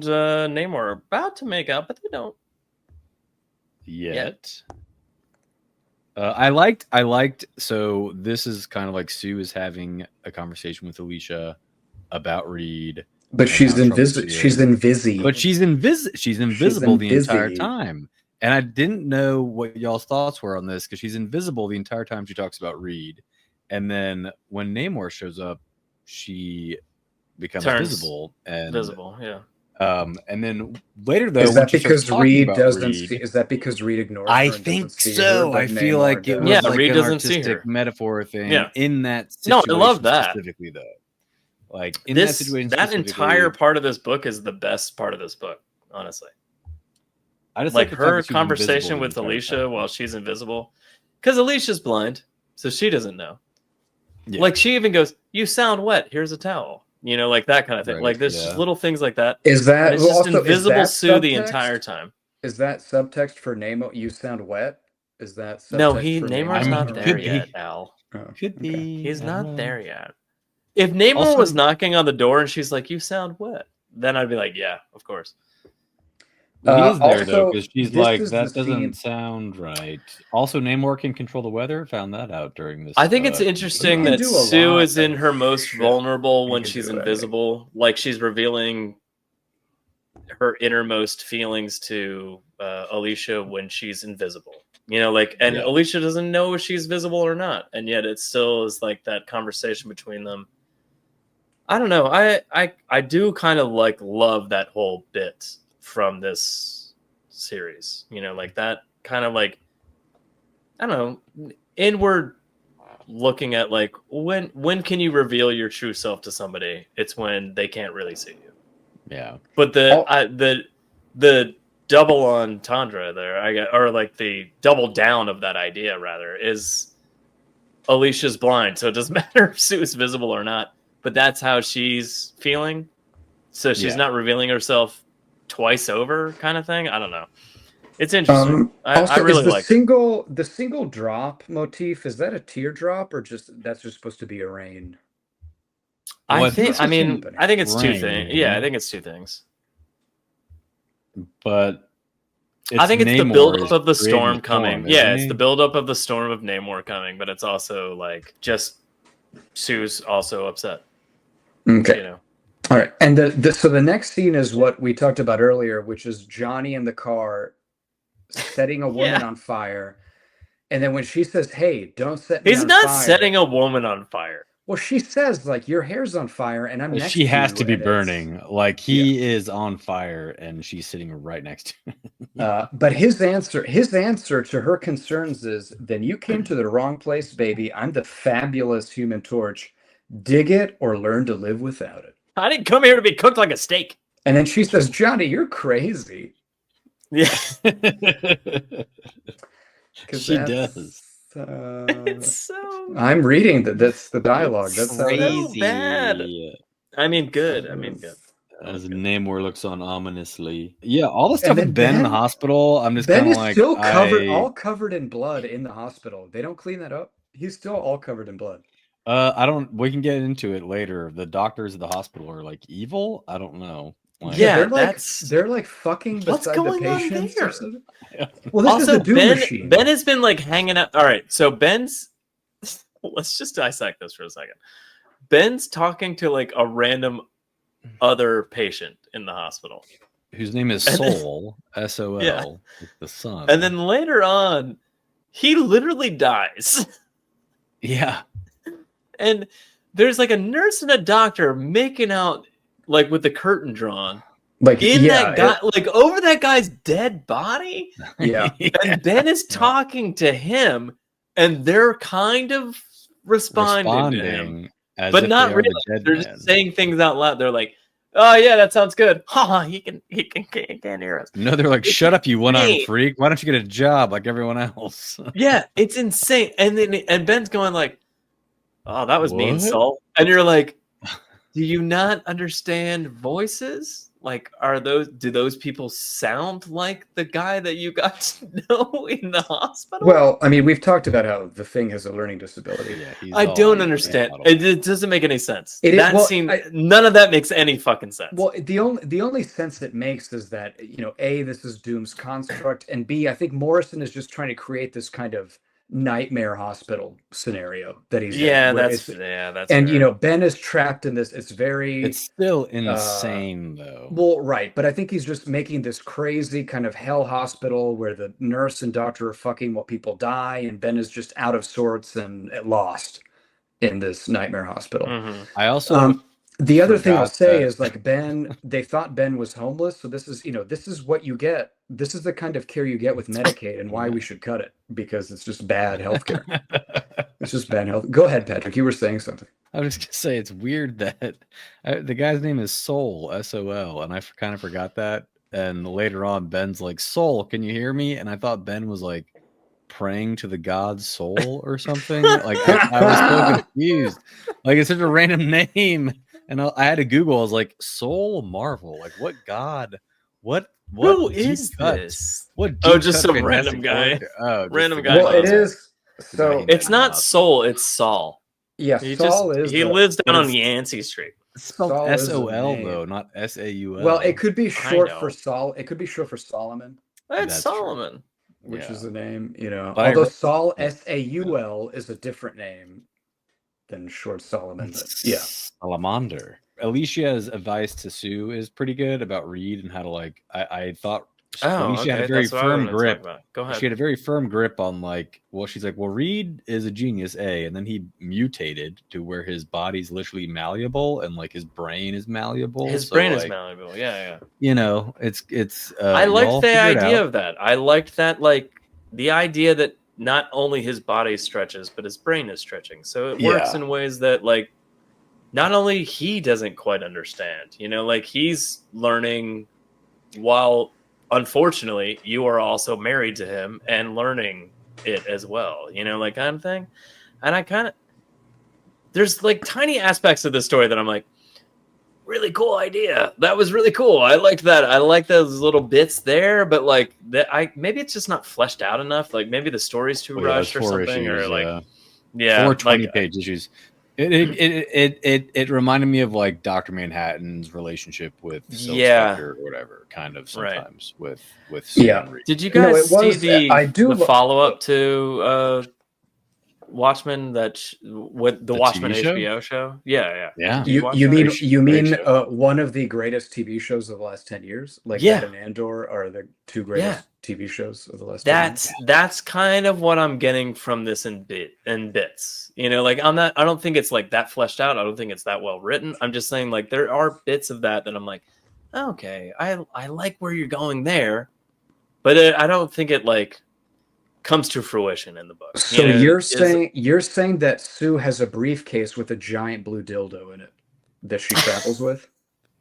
Namor are about to make out, but they don't yet. I liked. So this is kind of like Sue is having a conversation with Alicia about Reed, but she's invisible. She's invisible. But she's invisible the entire invisi. time. And I didn't know what y'all's thoughts were on this because she's invisible the entire time she talks about Reed, and then when Namor shows up, she becomes visible. Yeah. And then later though, is that because Reed doesn't Reed, see? Is that because Reed ignores her? I and think doesn't see so. her, I feel like it was Yeah, like Reed an doesn't see artistic her. metaphor thing. Yeah. In that No, situation, I love that. specifically though. Like in This that situation, that entire part of this book is the best part of this book, honestly. I just Like the fact her that she's conversation invisible with the entire Alicia time. while she's invisible, because Alicia's blind, so she doesn't know. Yeah. Like she even goes, "You sound wet. Here's a towel." You know, like that kind of thing. Right, Like there's just little things like that. Is that And it's just also, invisible Sue the subtext? entire time. Is that subtext for Nemo? You sound wet. Is that subtext No, for Namor's I mean, not could there be. yet, Al. Oh, Could okay. be. He's I don't not know. there yet. If Namor Also- was knocking on the door and she's like, "You sound wet," then I'd be like, "Yeah, of course." He is there though Also, because she's this like is that the doesn't scene- sound right. Also, Namor can control the weather. Found that out during this. I think it's interesting He can that do a Sue lot is in of her most shit. vulnerable He when can she's do it. invisible. Like she's revealing her innermost feelings to Alicia when she's invisible. You know, like, and Yeah. Alicia doesn't know if she's visible or not, and yet it still is like that conversation between them. I don't know. I do kind of like love that whole bit from this series. You know, like that kind of like, I don't know, inward looking at like when can you reveal your true self to somebody? It's when they can't really see you. Yeah. But the double entendre there, or like the double down of that idea rather, is Alicia's blind, so it doesn't matter if Sue's visible or not. But that's how she's feeling, so she's not revealing herself twice over, kind of thing. I don't know. It's interesting. I really is the like the single drop motif. Is that a teardrop or that's just supposed to be a rain? Well, I think it's two rain, things. you Yeah, know? I think it's two things. But I think it's the Namor buildup is of the creating storm the coming. storm, Yeah, isn't it's he? the buildup of the storm of Namor coming, but it's also like just Sue's also upset. Okay. You know. All right. And so the next scene is what we talked about earlier, which is Johnny in the car setting a woman on fire. And then when she says, "Hey, don't set me He's on not fire," setting a woman on fire. Well, she says, like, your hair's on fire and I'm next She has to to you, be and burning. Like he is on fire and she's sitting right next to him. But his answer to her concerns is, "Then you came to the wrong place, baby. I'm the fabulous Human Torch. Dig it or learn to live without it." I didn't come here to be cooked like a steak. And then she says, "Johnny, you're crazy." Yeah. She does. It's so I'm reading that's the dialogue. That's how it is. so bad. I mean, good. I mean, good. As Namor looks on ominously. Yeah, all the stuff And then with Ben in the Ben- hospital. I'm just Ben kind of is like, still all covered in blood in the hospital. They don't clean that up. He's still all covered in blood. I don't. We can get into it later. The doctors at the hospital are like evil. I don't know. Like, Yeah, they're like fucking what's beside the going on patients there? or something. Well, this is Also, the Doom Machine. Ben has been like hanging out. All right, so Ben's. Let's just dissect this for a second. Ben's talking to like a random other patient in the hospital, whose name is Sol, S-O-L, Yeah. the son. and then later on, he literally dies. yeah, And there's like a nurse and a doctor making out like with the curtain drawn Like in yeah, that guy, like over that guy's dead body. yeah. And Ben is talking to him, and they're kind of responding to him, as but if not they are really. the dead They're man. just saying things out loud. They're like, "Oh yeah, that sounds good." Ha! He can't hear us. No, they're like, It's shut up, you one-armed insane. freak. Why don't you get a job like everyone else? Yeah, it's insane. And Ben's going like, "Oh, that was mean, What? Saul." And you're like, "Do you not understand voices? Like, do those people sound like the guy that you got to know in the hospital?" Well, I mean, we've talked about how the Thing has a learning disability. Yeah, he's I all don't on the understand. model. It doesn't make any sense. It is- That well, scene, I- none of that makes any fucking sense. Well, the only sense it makes is that, A, this is Doom's construct, and B, I think Morrison is just trying to create this kind of nightmare hospital scenario that he's yeah, in. Where that's and fair. Ben is trapped in this. It's very It's still insane, though. well, right, but I think he's just making this crazy kind of hell hospital where the nurse and doctor are fucking while people die, and Ben is just out of sorts and lost in this nightmare hospital. Mhm. I also The other thing I'll forgot say that- is like Ben, they thought Ben was homeless, so this is what you get. This is the kind of care you get with Medicaid, and why we should cut it, because it's just bad healthcare. It's just bad health. Go ahead, Patrick. You were saying something. I was just gonna say it's weird that the guy's name is Sol, S-O-L, and I kind of forgot that. And later on, Ben's like, "Sol, can you hear me?" And I thought Ben was like praying to the god Sol or something. Like I was so confused. Like it's such a random name, and I had to Google. I was like, "Sol Marvel, like what god? What Who deep is cut? this? What? Oh, deep just cut some random fantastic guy. character? Oh, just Random the guy. Well, it Awesome. is. So It's not Soul, it's Saul. yeah, Saul is. He lives down on Yancey Street. spelled Saul is the S-O-L name. though, not S-A-U-L. Well, it could be short know. for Saul. It could be short for Solomon, It's That's true. Solomon. which Yeah. is the name. But I Although re- Saul S-A-U-L is a different name than short Solomon. But yeah. Salamander. Alicia's advice to Sue is pretty good about Reed and how to like. I thought Alicia had a very that's what I firm wanted to talk grip. about. Go ahead. She had a very firm grip on like. Well, she's like, well, Reed is a genius, and then he mutated to where his body's literally malleable and like his brain is malleable. His So, brain is like, malleable. Yeah. It's. I y'all liked the figure it idea out. of that. I liked that, like the idea that not only his body stretches, but his brain is stretching. So it works Yeah. in ways that, like, not only he doesn't quite understand, like he's learning while, unfortunately, you are also married to him and learning it as well, like kind of thing. And there's like tiny aspects of the story that I'm like, really cool idea. That was really cool. I liked that. I like those little bits there, but like maybe it's just not fleshed out enough. Like maybe the story's too rushed or something, or like, yeah, 420-page issues. It reminded me of like Dr. Manhattan's relationship with Silk Spectre or whatever, kind of sometimes with Sue and Reed. Did you guys see I do the follow up to Watchmen, what the Watchmen TV show? HBO show? Yeah. Yeah. Did watch You that? mean one of the greatest TV shows of the last 10 years? Like that and Andor are the two greatest TV shows of the last 10 years? That's kind of what I'm getting from this in bits. Like I don't think it's like that fleshed out. I don't think it's that well written. I'm just saying like there are bits of that I'm like, okay, I like where you're going there, but I don't think it like comes to fruition in the book. So you're saying that Sue has a briefcase with a giant blue dildo in it that she travels with?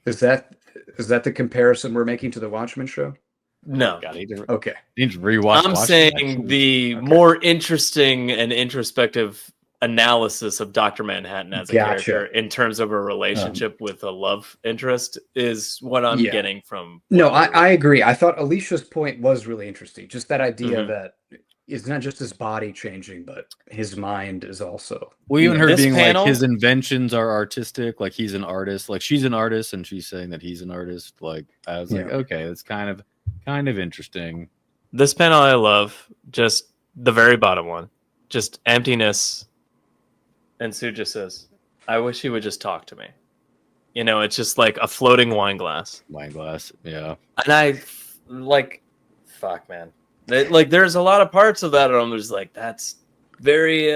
Is that the comparison we're making to the Watchmen show? No. Okay. Need to rewatch. I'm saying the more interesting and introspective analysis of Dr. Manhattan as a character in terms of a relationship with a love interest is what I'm getting from. No, I agree. I thought Alicia's point was really interesting. Just that idea that it's not just his body changing, but his mind is also. We even heard This being panel- like his inventions are artistic, like he's an artist, like she's an artist and she's saying that he's an artist. Like I was like, Yeah. okay, that's kind of interesting. This panel I love, just the very bottom one, just emptiness. And Sue just says, I wish he would just talk to me. You know, it's just like a floating wine glass. Wine glass, yeah. And I like, fuck, man. Like, there's a lot of parts of that, and I'm just like, that's very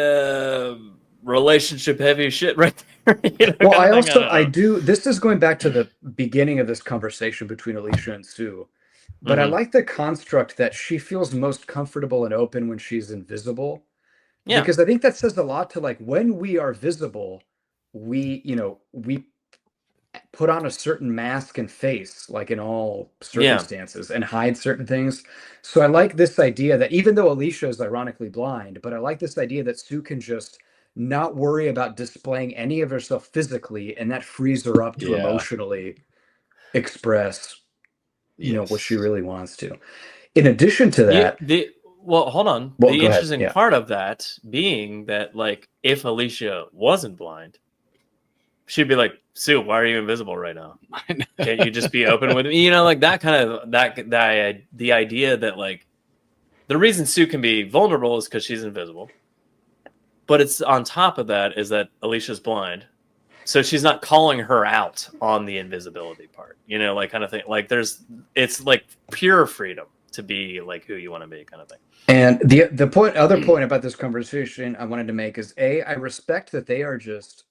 relationship heavy shit right there. You know, Well, kind I of thing. also don't know. do. This is going back to the beginning of this conversation between Alicia and Sue, but I Mhm. like the construct that she feels most comfortable and open when she's invisible. Yeah. Because I think that says a lot to like when we are visible, we put on a certain mask and face, like in all circumstances, and hide certain things. So I like this idea that even though Alicia is ironically blind, but I like this idea that Sue can just not worry about displaying any of herself physically, and that frees her up to Yeah. emotionally express, what she Yes. really wants to. In addition to that, Well, hold on. Well, The go ahead, interesting yeah. part of that being that, like, if Alicia wasn't blind, she'd be like, Sue, why are you invisible right now? Can't you just be open with me? You know, like that kind of the idea that like the reason Sue can be vulnerable is because she's invisible. But it's on top of that is that Alicia's blind. So she's not calling her out on the invisibility part, you know, like kind of thing. Like it's like pure freedom to be like who you want to be, kind of thing. and the other point about this conversation I wanted to make is I respect that they are just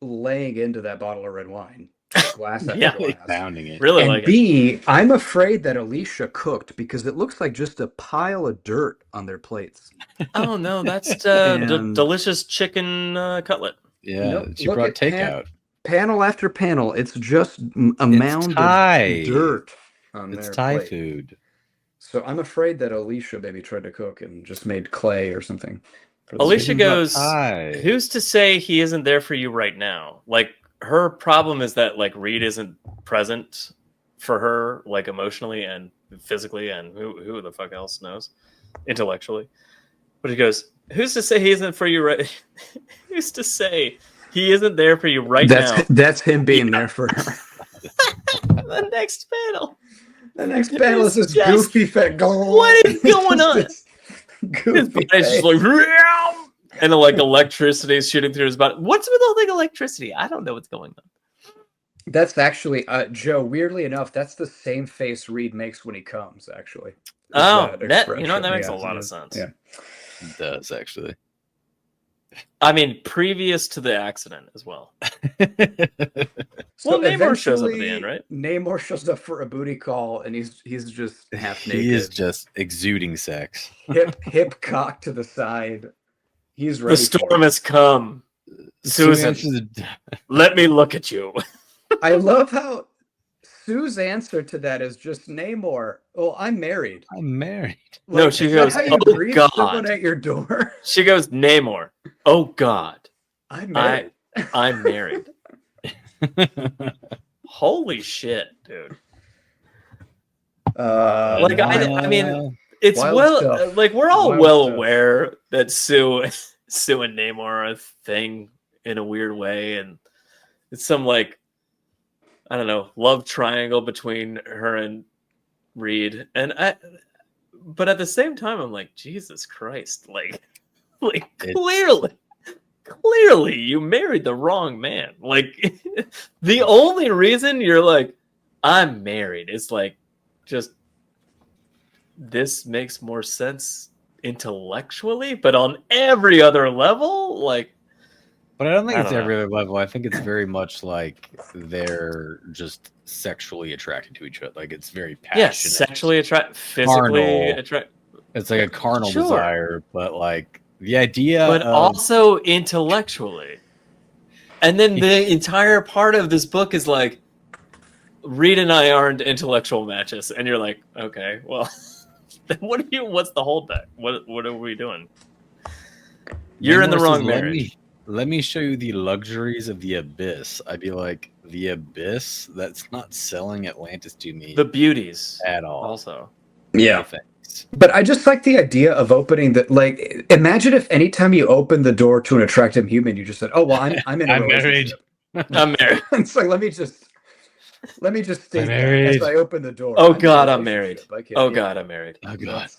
laying into that bottle of red wine, glass after Yeah. glass. Pounding it. Really And like it. B, I'm afraid that Alicia cooked because it looks like just a pile of dirt on their plates. Oh no, that's And- delicious chicken cutlet. Yeah, Nope, she look brought at takeout. Panel after panel, it's just a mound Thai. of dirt on It's their Thai plate. food. So I'm afraid that Alicia maybe tried to cook and just made clay or something. for the Alicia soup. goes, Thai. who's to say he isn't there for you right now? Like her problem is that like Reed isn't present for her, like emotionally and physically, and who the fuck else knows, intellectually. But he goes, who's to say he isn't for you right? Who's to say he isn't there for you right now? That's him being there for her. The next panel. The next panel is this It's just- goofy fat goal. What is going on? His Goofy body's just face. like, "Meow," and like electricity is shooting through his body. What's with all the electricity? I don't know what's going on. That's actually Joe. Weirdly enough, that's the same face Reed makes when he comes. Actually. Oh, That that you know expression. that makes Yeah, a lot it of is. sense. Yeah. It does actually. I mean, previous to the accident as well. So Well, Namor shows up at the eventually, end, right? Namor shows up for a booty call, and he's just half naked. He is just exuding sex. hip cocked to the side. He's The ready. storm has come. Susan, let me look at you. I love how Sue's answer to that is just Namor. Oh, I'm married. I'm married. No, she is that goes, how you "Oh, greet God." someone at your door? She goes, Namor. Oh God, I'm married. I'm married. Holy shit, dude! Like, I mean, it's Wild well, stuff. like we're all Wild well stuff. aware that Sue and Namor are a thing in a weird way, and it's some like I don't know love triangle between her and Reed, but at the same time, I'm like, Jesus Christ, like clearly, you married the wrong man. Like, the only reason you're like, I'm married is like, just this makes more sense intellectually, but on every other level, like, But I don't think I it's don't every other level. I think it's very much like they're just sexually attracted to each other. Like it's very passionate. yeah, sexually attract, physically Carnal. attract, It's like a carnal Sure. desire, but like the idea but of also intellectually. And then the entire part of this book is like, Reed and I aren't intellectual matches, and you're like, okay, well, then what's the holdback? What are we doing? You're in the Namor wrong says, marriage. Let me show you the luxuries of the abyss. I'd be like, the abyss? That's not selling Atlantis to me The beauties at all. also. Yeah. Nothing. But I just like the idea of opening the like. Imagine if anytime you open the door to an attractive human, you just said, "Oh well, I'm in a I'm married. relationship." I'm married. It's like let me just state that married. as I open the door. Oh I'm in a God, I'm married. relationship. I can't- Oh yeah. God, I'm married. Oh god.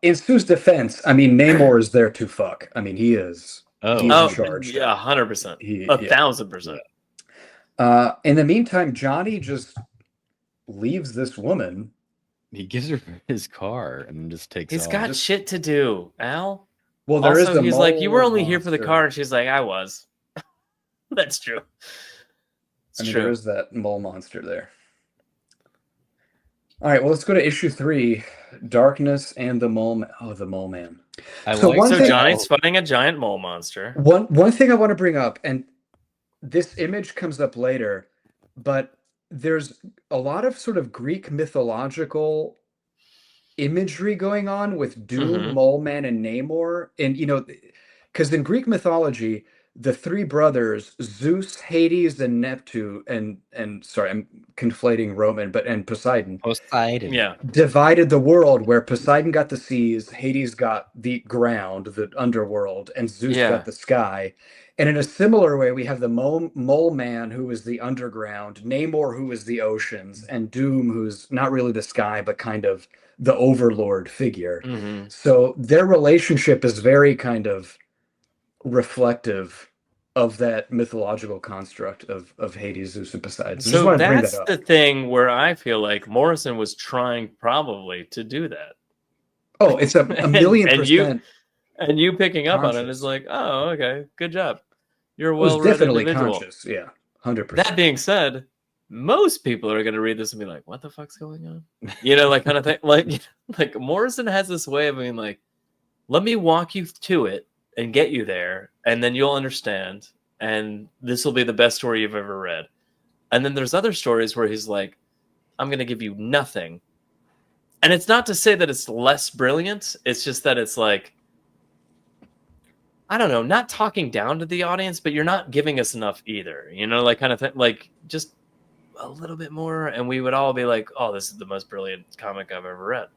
In Sue's defense, I mean, Namor is there to fuck. I mean, he is. Oh. He's Oh in charge. yeah, 100%. He- 1,000%. In the meantime, Johnny just leaves this woman. He gives her his car and just takes He's off. got shit to do, Al. Well, there is Also, the he's like, you were only here for the monster. car, and she's like, I was. That's true. It's I mean, true. there is that mole monster there. All right, well, let's go to issue 3, Darkness and the Mole Man. Oh, the Mole Man. I So like one So thing- Johnny's fighting a giant mole monster. One thing I want to bring up, and this image comes up later, but there's a lot of sort of Greek mythological imagery going on with Doom, Mhm. Mole Man, and Namor. And, because in Greek mythology, the three brothers, Zeus, Hades, and Neptune, and sorry, I'm conflating Roman, and Poseidon, Poseidon. Yeah. divided the world where Poseidon got the seas, Hades got the ground, the underworld, and Zeus Yeah. got the sky. And in a similar way, we have the mole Man, who is the underground, Namor, who is the oceans, and Doom, who's not really the sky, but kind of the overlord figure. hmm So their relationship is very kind of reflective of that mythological construct of Hades, Zeus, and Poseidon. So, just So wanted to bring that's that up. the thing where I feel like Morrison was trying probably to do that. Oh, it's a million and percent. And you picking up on it Conscious. is like, oh, okay, good job. You're a It was well-read definitely individual. conscious. Yeah, 100%. That being said, most people are going to read this and be like, what the fuck's going on? Like kind of thing. Like Morrison has this way of being like, let me walk you to it and get you there, and then you'll understand, and this will be the best story you've ever read. And then there's other stories where he's like, I'm going to give you nothing. And it's not to say that it's less brilliant. It's just that it's like, I don't know, not talking down to the audience, but you're not giving us enough either. Like kind of thing, like just a little bit more, and we would all be like, oh, this is the most brilliant comic I've ever read.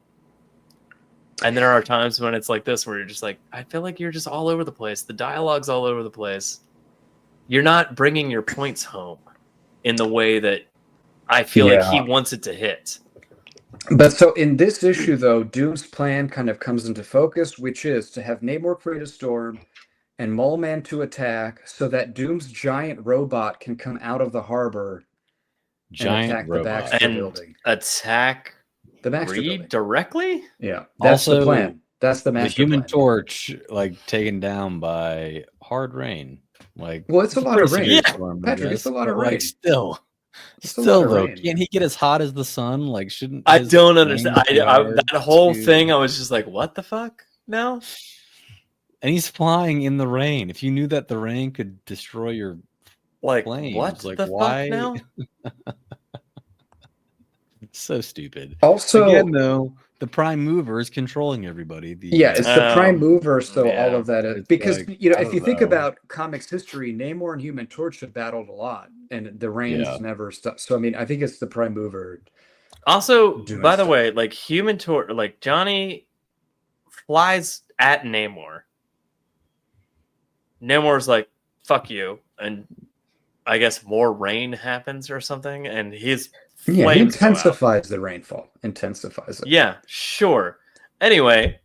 And there are times when it's like this, where you're just like, I feel like you're just all over the place. The dialogue's all over the place. You're not bringing your points home in the way that I feel like he wants it to hit. But so in this issue, though, Doom's plan kind of comes into focus, which is to have Namor create a storm and Mole Man to attack so that Doom's giant robot can come out of the harbor and Giant attack the robot. Baxter And building. attack The Baxter Reed building. directly? Yeah, that's the Also, plan. That's the The master Human plan. Torch, like taken down by hard rain. Like, Well, it's a lot of rain. severe Yeah. storm, I Patrick, it's guess, a lot of but, like, rain. Still It's a lot of though, rain, can't he get as hot as the sun? Like, shouldn't I his don't brain understand. be wired That whole to- thing, I was just like, what the fuck? No? And he's flying in the rain. If you knew that the rain could destroy your Like, planes, what like, the why? fuck now? It's so stupid. Also, Again, though, the prime mover is controlling everybody. yeah, it's the prime mover, so yeah. all of that is It's because like, I if you don't think know. about comics history, Namor and Human Torch have battled a lot, and the rain's Yeah. never stopped. So I mean, I think it's the prime mover. Also, Doing by the stuff. way, like Human Torch, like Johnny flies at Namor. Namor's like, fuck you. And I guess more rain happens or something, and his Yeah, he flames go out. intensifies the rainfall. Intensifies it. Yeah, sure. Anyway,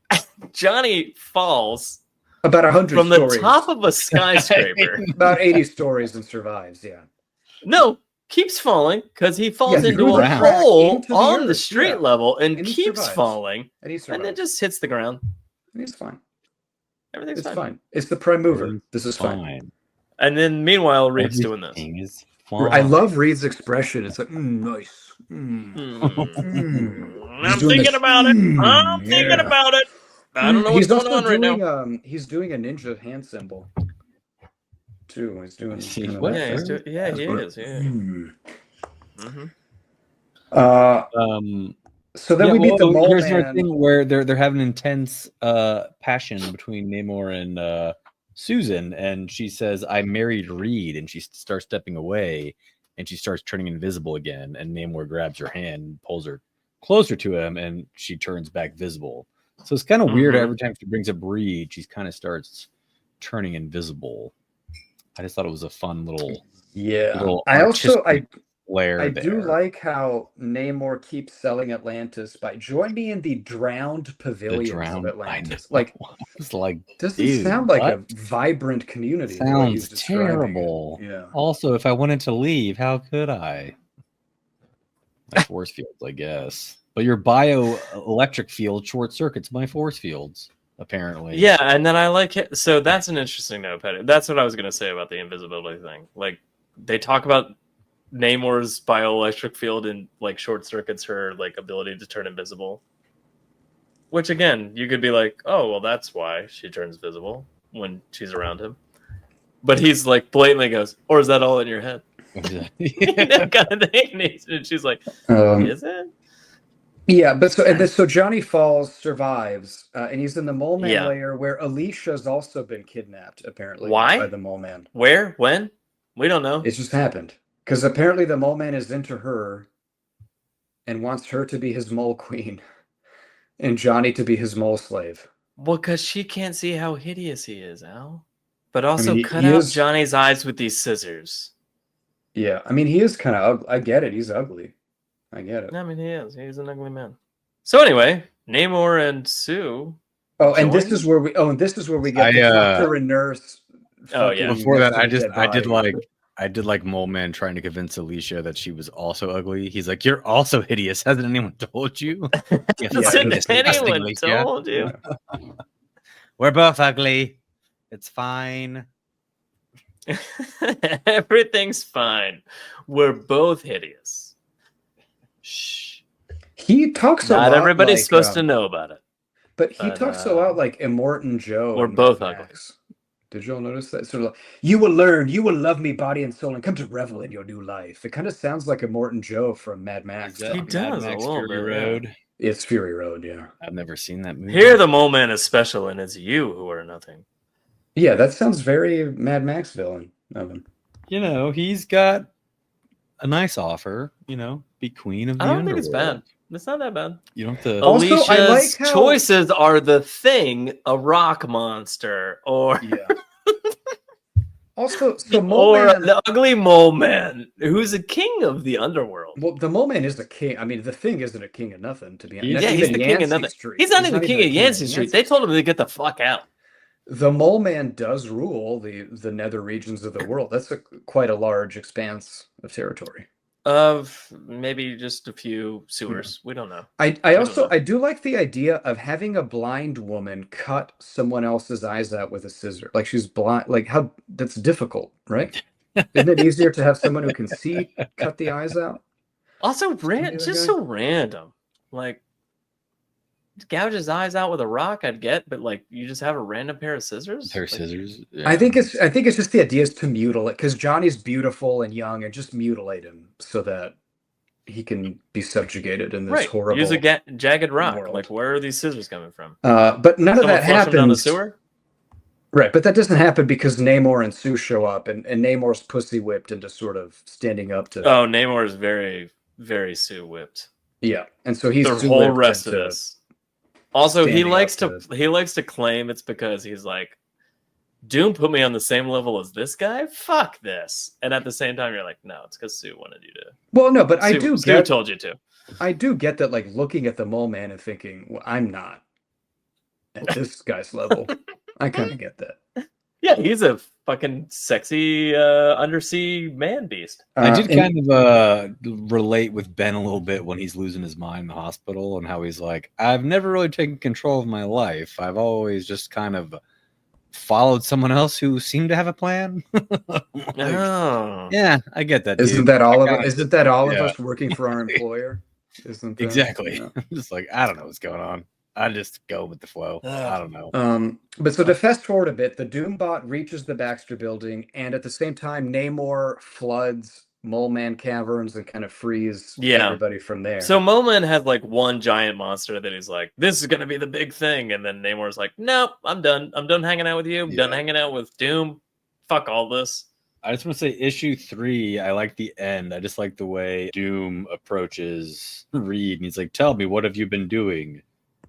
Johnny falls About 100 from stories. the top of a skyscraper. About 80 stories and survives. Yeah. No, keeps falling because he falls Yeah, into through a the hole into the on the earth, street yeah. level and And he keeps survives. falling And he and survives. then just hits the ground. It's fine. Everything's It's fine. fine. It's the prime mover. Everything's This is fine. And then meanwhile, Reed's doing this. Everything is fine. I love Reed's expression. It's like, nice. Hmm. Mm. I'm He's doing thinking this, about it. I'm yeah. thinking about it. I don't know what's He's going also on right now. doing, he's doing a ninja hand symbol too. He's doing. See, kind of what? that Yeah, thing. he's doing, yeah, he is. Yeah. Mm. hmm So then yeah, we meet the mole here's another man. thing where they're having intense passion between Namor and Susan, and she says, "I married Reed," and she starts stepping away, and she starts turning invisible again, and Namor grabs her hand, and pulls her closer to him, and she turns back visible. So it's kind of weird. Every time she brings up Reed, she kind of starts turning invisible. I just thought it was a fun little I also flair I there. do like how Namor keeps selling Atlantis by join me in the drowned pavilions of Atlantis. Like, it's like, doesn't dude, sound like what? a vibrant community. The way he's Sounds describing terrible. it. Yeah. Also, if I wanted to leave, how could I? My force fields, I guess. But your bioelectric field short circuits my force fields, apparently. Yeah, and then I like it. So that's an interesting note, Petty. That's what I was going to say about the invisibility thing. Like, they talk about Namor's bioelectric field and like short circuits her like ability to turn invisible. Which again, you could be like, oh well, that's why she turns visible when she's around him. But he's like blatantly goes, or is that all in your head? That kind of thing. And she's like, is it? Yeah, but so Johnny Falls survives, and he's in the Mole Man lair where Alicia's also been kidnapped, apparently. Why? By the Mole Man. Where? When? We don't know. It's just happened. Because apparently the Mole Man is into her and wants her to be his mole queen and Johnny to be his mole slave. Well, because she can't see how hideous he is, Al. But also cut out Johnny's eyes with these scissors. Yeah, I mean, he is kind of ugly. I get it. He's ugly. I get it. I mean, he is. He's an ugly man. So anyway, Namor and Sue. Oh, and this is where we get the doctor and nurse. Oh yeah. Before that, I did like Mole Man trying to convince Alicia that she was also ugly. He's like, "You're also hideous. Hasn't anyone told you? Hasn't anyone told you? We're both ugly. It's fine. Everything's fine. We're both hideous. Shh. He talks a lot. Not everybody's supposed to know about it. But he talks a lot like Immortan Joe. We're both ugly. Did you all notice that? Sort of like, you will learn, you will love me body and soul and come to revel in your new life. It kind of sounds like Immortan Joe from Mad Max. He does a little bit. Road. It's Fury Road, yeah. I've never seen that movie. Here the Mole Man is special and it's you who are nothing. Yeah, that sounds very Mad Max villain of him. You know, he's got a nice offer, be queen of the underworld. I don't think it's bad. It's not that bad. You don't have to. Also, Alicia's choices are the Thing, a rock monster, or also the ugly Mole Man, who's a king of the underworld. Well, the Mole Man is a king. I mean, the Thing isn't a king of nothing, to be honest. Yeah, he's the king of nothing. He's not even the king of Yancey Street. They told him to get the fuck out. The Mole Man does rule the nether regions of the world. That's quite a large expanse of territory. Of maybe just a few sewers. We don't know. I do like the idea of having a blind woman cut someone else's eyes out with a scissor. Like she's blind. Like how that's difficult, right? Isn't it easier to have someone who can see cut the eyes out? Also, just so random. Like gouge his eyes out with a rock, I'd get, but like you just have a random pair of scissors. Yeah. I think it's just the idea is to mutilate because Johnny's beautiful and young, and just mutilate him so that he can be subjugated in this horrible. Use a jagged rock. World. Like where are these scissors coming from? But none of that happens. Down the sewer? Right, but that doesn't happen because Namor and Sue show up, and Namor's pussy whipped into sort of standing up to. Oh, Namor is very, very Sue whipped. Yeah, and so he's the whole rest of this. Also, he likes to claim it's because he's like, Doom put me on the same level as this guy. Fuck this. And at the same time, you're like, no, it's because Sue wanted you to. Well, no, but Sue told you to. I do get that, like looking at the Mole Man and thinking, well, I'm not at this guy's level. I kind of get that. Yeah, he's a fucking sexy undersea man beast. I did kind of relate with Ben a little bit when he's losing his mind in the hospital and how he's like, I've never really taken control of my life. I've always just kind of followed someone else who seemed to have a plan. Yeah, I get that. Isn't that all of us working for our employer? Isn't that, exactly? I'm just like, I don't know what's going on. I just go with the flow. I don't know. But so to fast forward a bit, the Doombot reaches the Baxter building, and at the same time, Namor floods Mole Man caverns and kind of frees everybody from there. So Mole Man has like one giant monster that he's like, this is gonna be the big thing, and then Namor's like, nope, I'm done. I'm done hanging out with you. I'm done hanging out with Doom. Fuck all this. I just want to say issue 3, I like the end. I just like the way Doom approaches Reed and he's like, tell me, what have you been doing?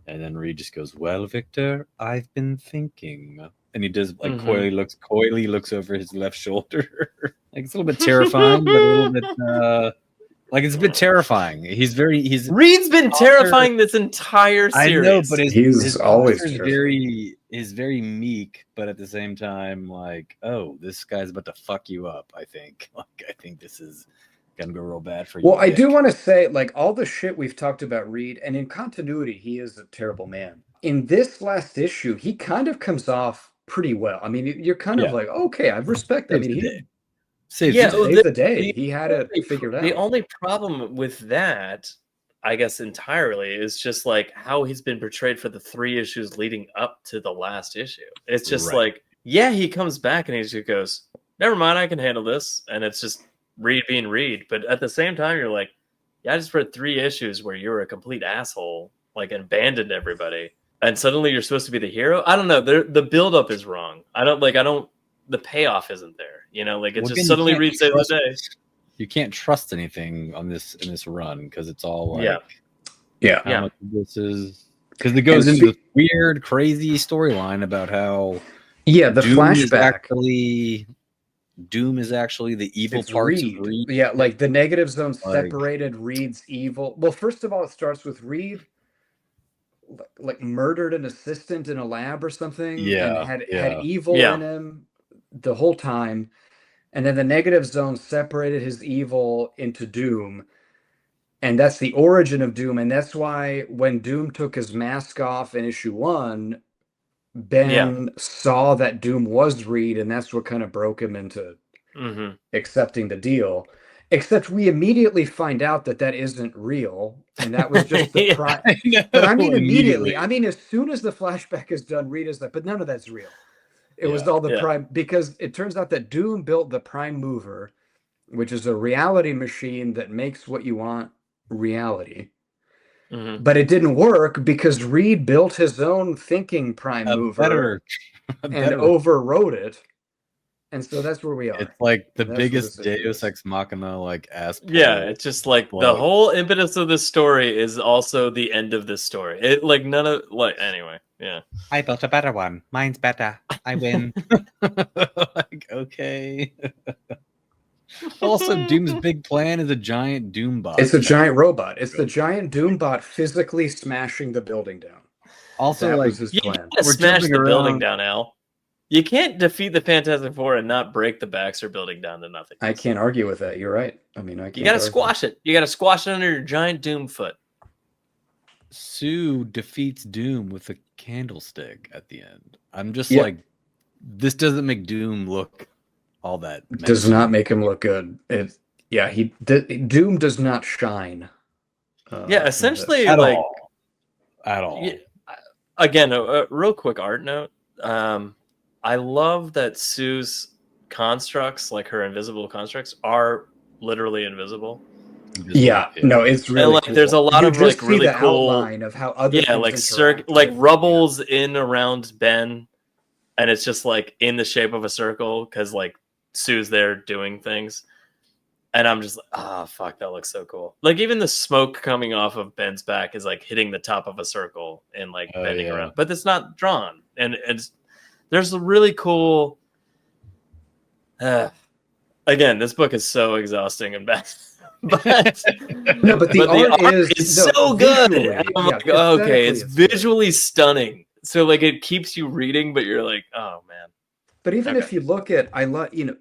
And then Reed just goes, well, Victor, I've been thinking. And he does like coyly looks over his left shoulder. Like it's a little bit terrifying, but a little bit like it's a bit terrifying. He's Reed's been terrifying this entire series. I know, but he's always is very meek, but at the same time, like, oh, this guy's about to fuck you up. I think, like, I think this is gonna go real bad for you. Well, I do want to say, like, all the shit we've talked about Reed, and in continuity, he is a terrible man. In this last issue, he kind of comes off pretty well. I mean, you're kind of like, okay, I respect that. I mean, he saved the day. He had it figured out. The only problem with that, I guess, entirely is just like how he's been portrayed for the 3 issues leading up to the last issue. It's just like, yeah, he comes back and he just goes, never mind, I can handle this. And it's just Reed being Reed. But at the same time, you're like, yeah, I just read 3 issues where you're a complete asshole, like abandoned everybody. And suddenly you're supposed to be the hero. I don't know. The buildup is wrong. The payoff isn't there. You know, like it just suddenly Reed saves the day. You can't trust anything in this run because it's all like, how much of this is because it goes into this weird, crazy storyline about how the Doom flashback. Doom is actually the evil parts of Reed. Yeah, like the negative zone separated Reed's evil. Well, first of all, it starts with Reed like murdered an assistant in a lab or something. And had evil in him the whole time. And then the negative zone separated his evil into Doom. And that's the origin of Doom. And that's why when Doom took his mask off in issue 1, Ben saw that Doom was Reed, and that's what kind of broke him into accepting the deal. Except we immediately find out that isn't real, and that was just the But I mean immediately. I mean, as soon as the flashback is done, Reed is like, but none of that's real. It was all the prime, because it turns out that Doom built the prime mover, which is a reality machine that makes what you want reality. But it didn't work because Reed built his own thinking prime mover and overrode it. And so that's where we are. It's like the biggest Deus Ex Machina like ass. Yeah, it's just like the whole impetus of this story is also the end of this story. It like none of like anyway. Yeah. I built a better one. Mine's better. I win. Like, okay. Also, Doom's big plan is a giant Doom bot. It's a giant robot. It's the giant Doom bot physically smashing the building down. Also, that like was his plan. We're smash the building down, Al. You can't defeat the Fantastic Four and not break the Baxter building down to nothing. I can't argue with that. You're right. I mean, you got to squash it. You got to squash it under your giant Doom foot. Sue defeats Doom with a candlestick at the end. I'm just like, this doesn't make Doom look all that. Does not make him look good. Doom does not shine. Essentially, at like all. At all. Yeah, again, a real quick art note. I love that Sue's constructs, like her invisible constructs, are literally invisible. No, it's really like cool. There's a lot of like really cool outline of how other like rubbles in around Ben, and it's just like in the shape of a circle because like Sue's there doing things, and I'm just like, fuck, that looks so cool. Like even the smoke coming off of Ben's back is like hitting the top of a circle and like bending around, but it's not drawn, and there's a really cool. Again, this book is so exhausting and bad. But the art is so good. I'm like, okay, it's visually stunning. So like it keeps you reading, but you're like, oh man. But even if you look at,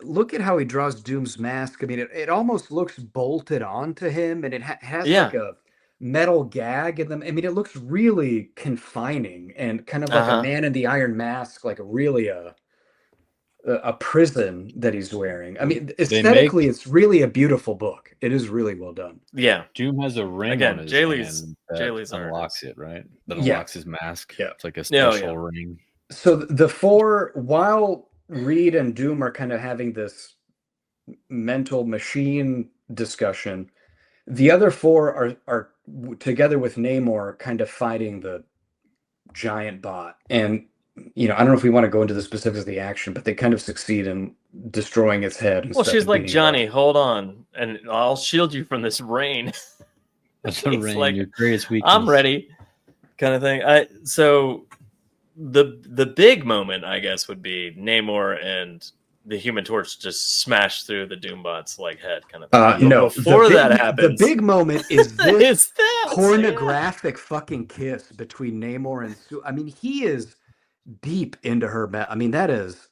look at how he draws Doom's mask. I mean, it almost looks bolted onto him, and it has like a metal gag in them. I mean, it looks really confining and kind of like a Man in the Iron Mask, like really a prison that he's wearing. I mean, aesthetically, it's really a beautiful book. It is really well done. Yeah. Doom has a ring on his hand that unlocks it, right? That unlocks his mask. Yeah. It's like a special ring. So the four, while Reed and Doom are kind of having this mental machine discussion, the other four are together with Namor kind of fighting the giant bot. And I don't know if we want to go into the specifics of the action, but they kind of succeed in destroying its head. And Well, stuff she's and like, beating it up. Johnny, hold on, and I'll shield you from this rain. That's the He's rain, like, your greatest weakness. I'm ready, kind of thing. So the big moment, I guess, would be Namor and the Human Torch just smash through the Doombot's like head, kind of thing. But No, before that happens, the big moment is this is that pornographic fucking kiss between Namor and Sue. I mean, he is deep into her. I mean, that is.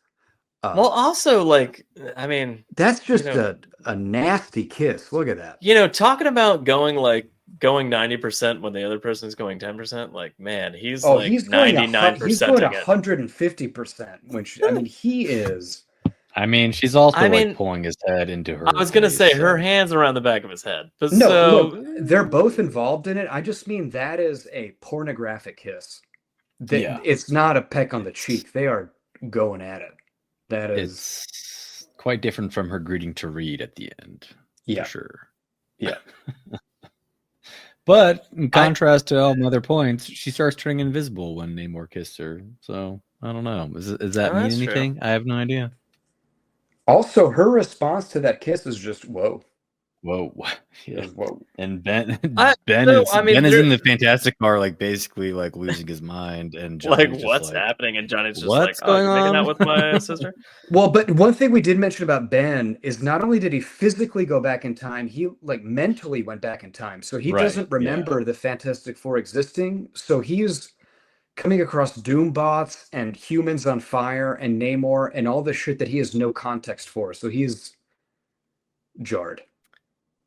Well, also, like, I mean, that's just a nasty kiss. Look at that. Talking about going 90% when the other person is going 10%. Like, man, he's like he's going 99%. He's going 150%. Which I mean, he is. I mean, she's also like pulling his head into her. I was gonna say her hands around the back of his head. But look, they're both involved in it. I just mean that is a pornographic kiss. It's not a peck on the cheek. They are going at it. That is it's quite different from her greeting to Reed at the end. Yeah, for sure. Yeah. But in contrast to all my other points, she starts turning invisible when Namor kissed her. So I don't know. Does that mean anything? True. I have no idea. Also, her response to that kiss is just whoa. Yeah. Whoa. And Ben is in the Fantastic Car, like basically like losing his mind, and Johnny's like what's happening, and Johnny's just what's like, going you're on? making out with my sister. Well, but one thing we did mention about Ben is not only did he physically go back in time, he like mentally went back in time. So he doesn't remember the Fantastic Four existing. So he's coming across Doombots and humans on fire and Namor and all the shit that he has no context for. So he's jarred.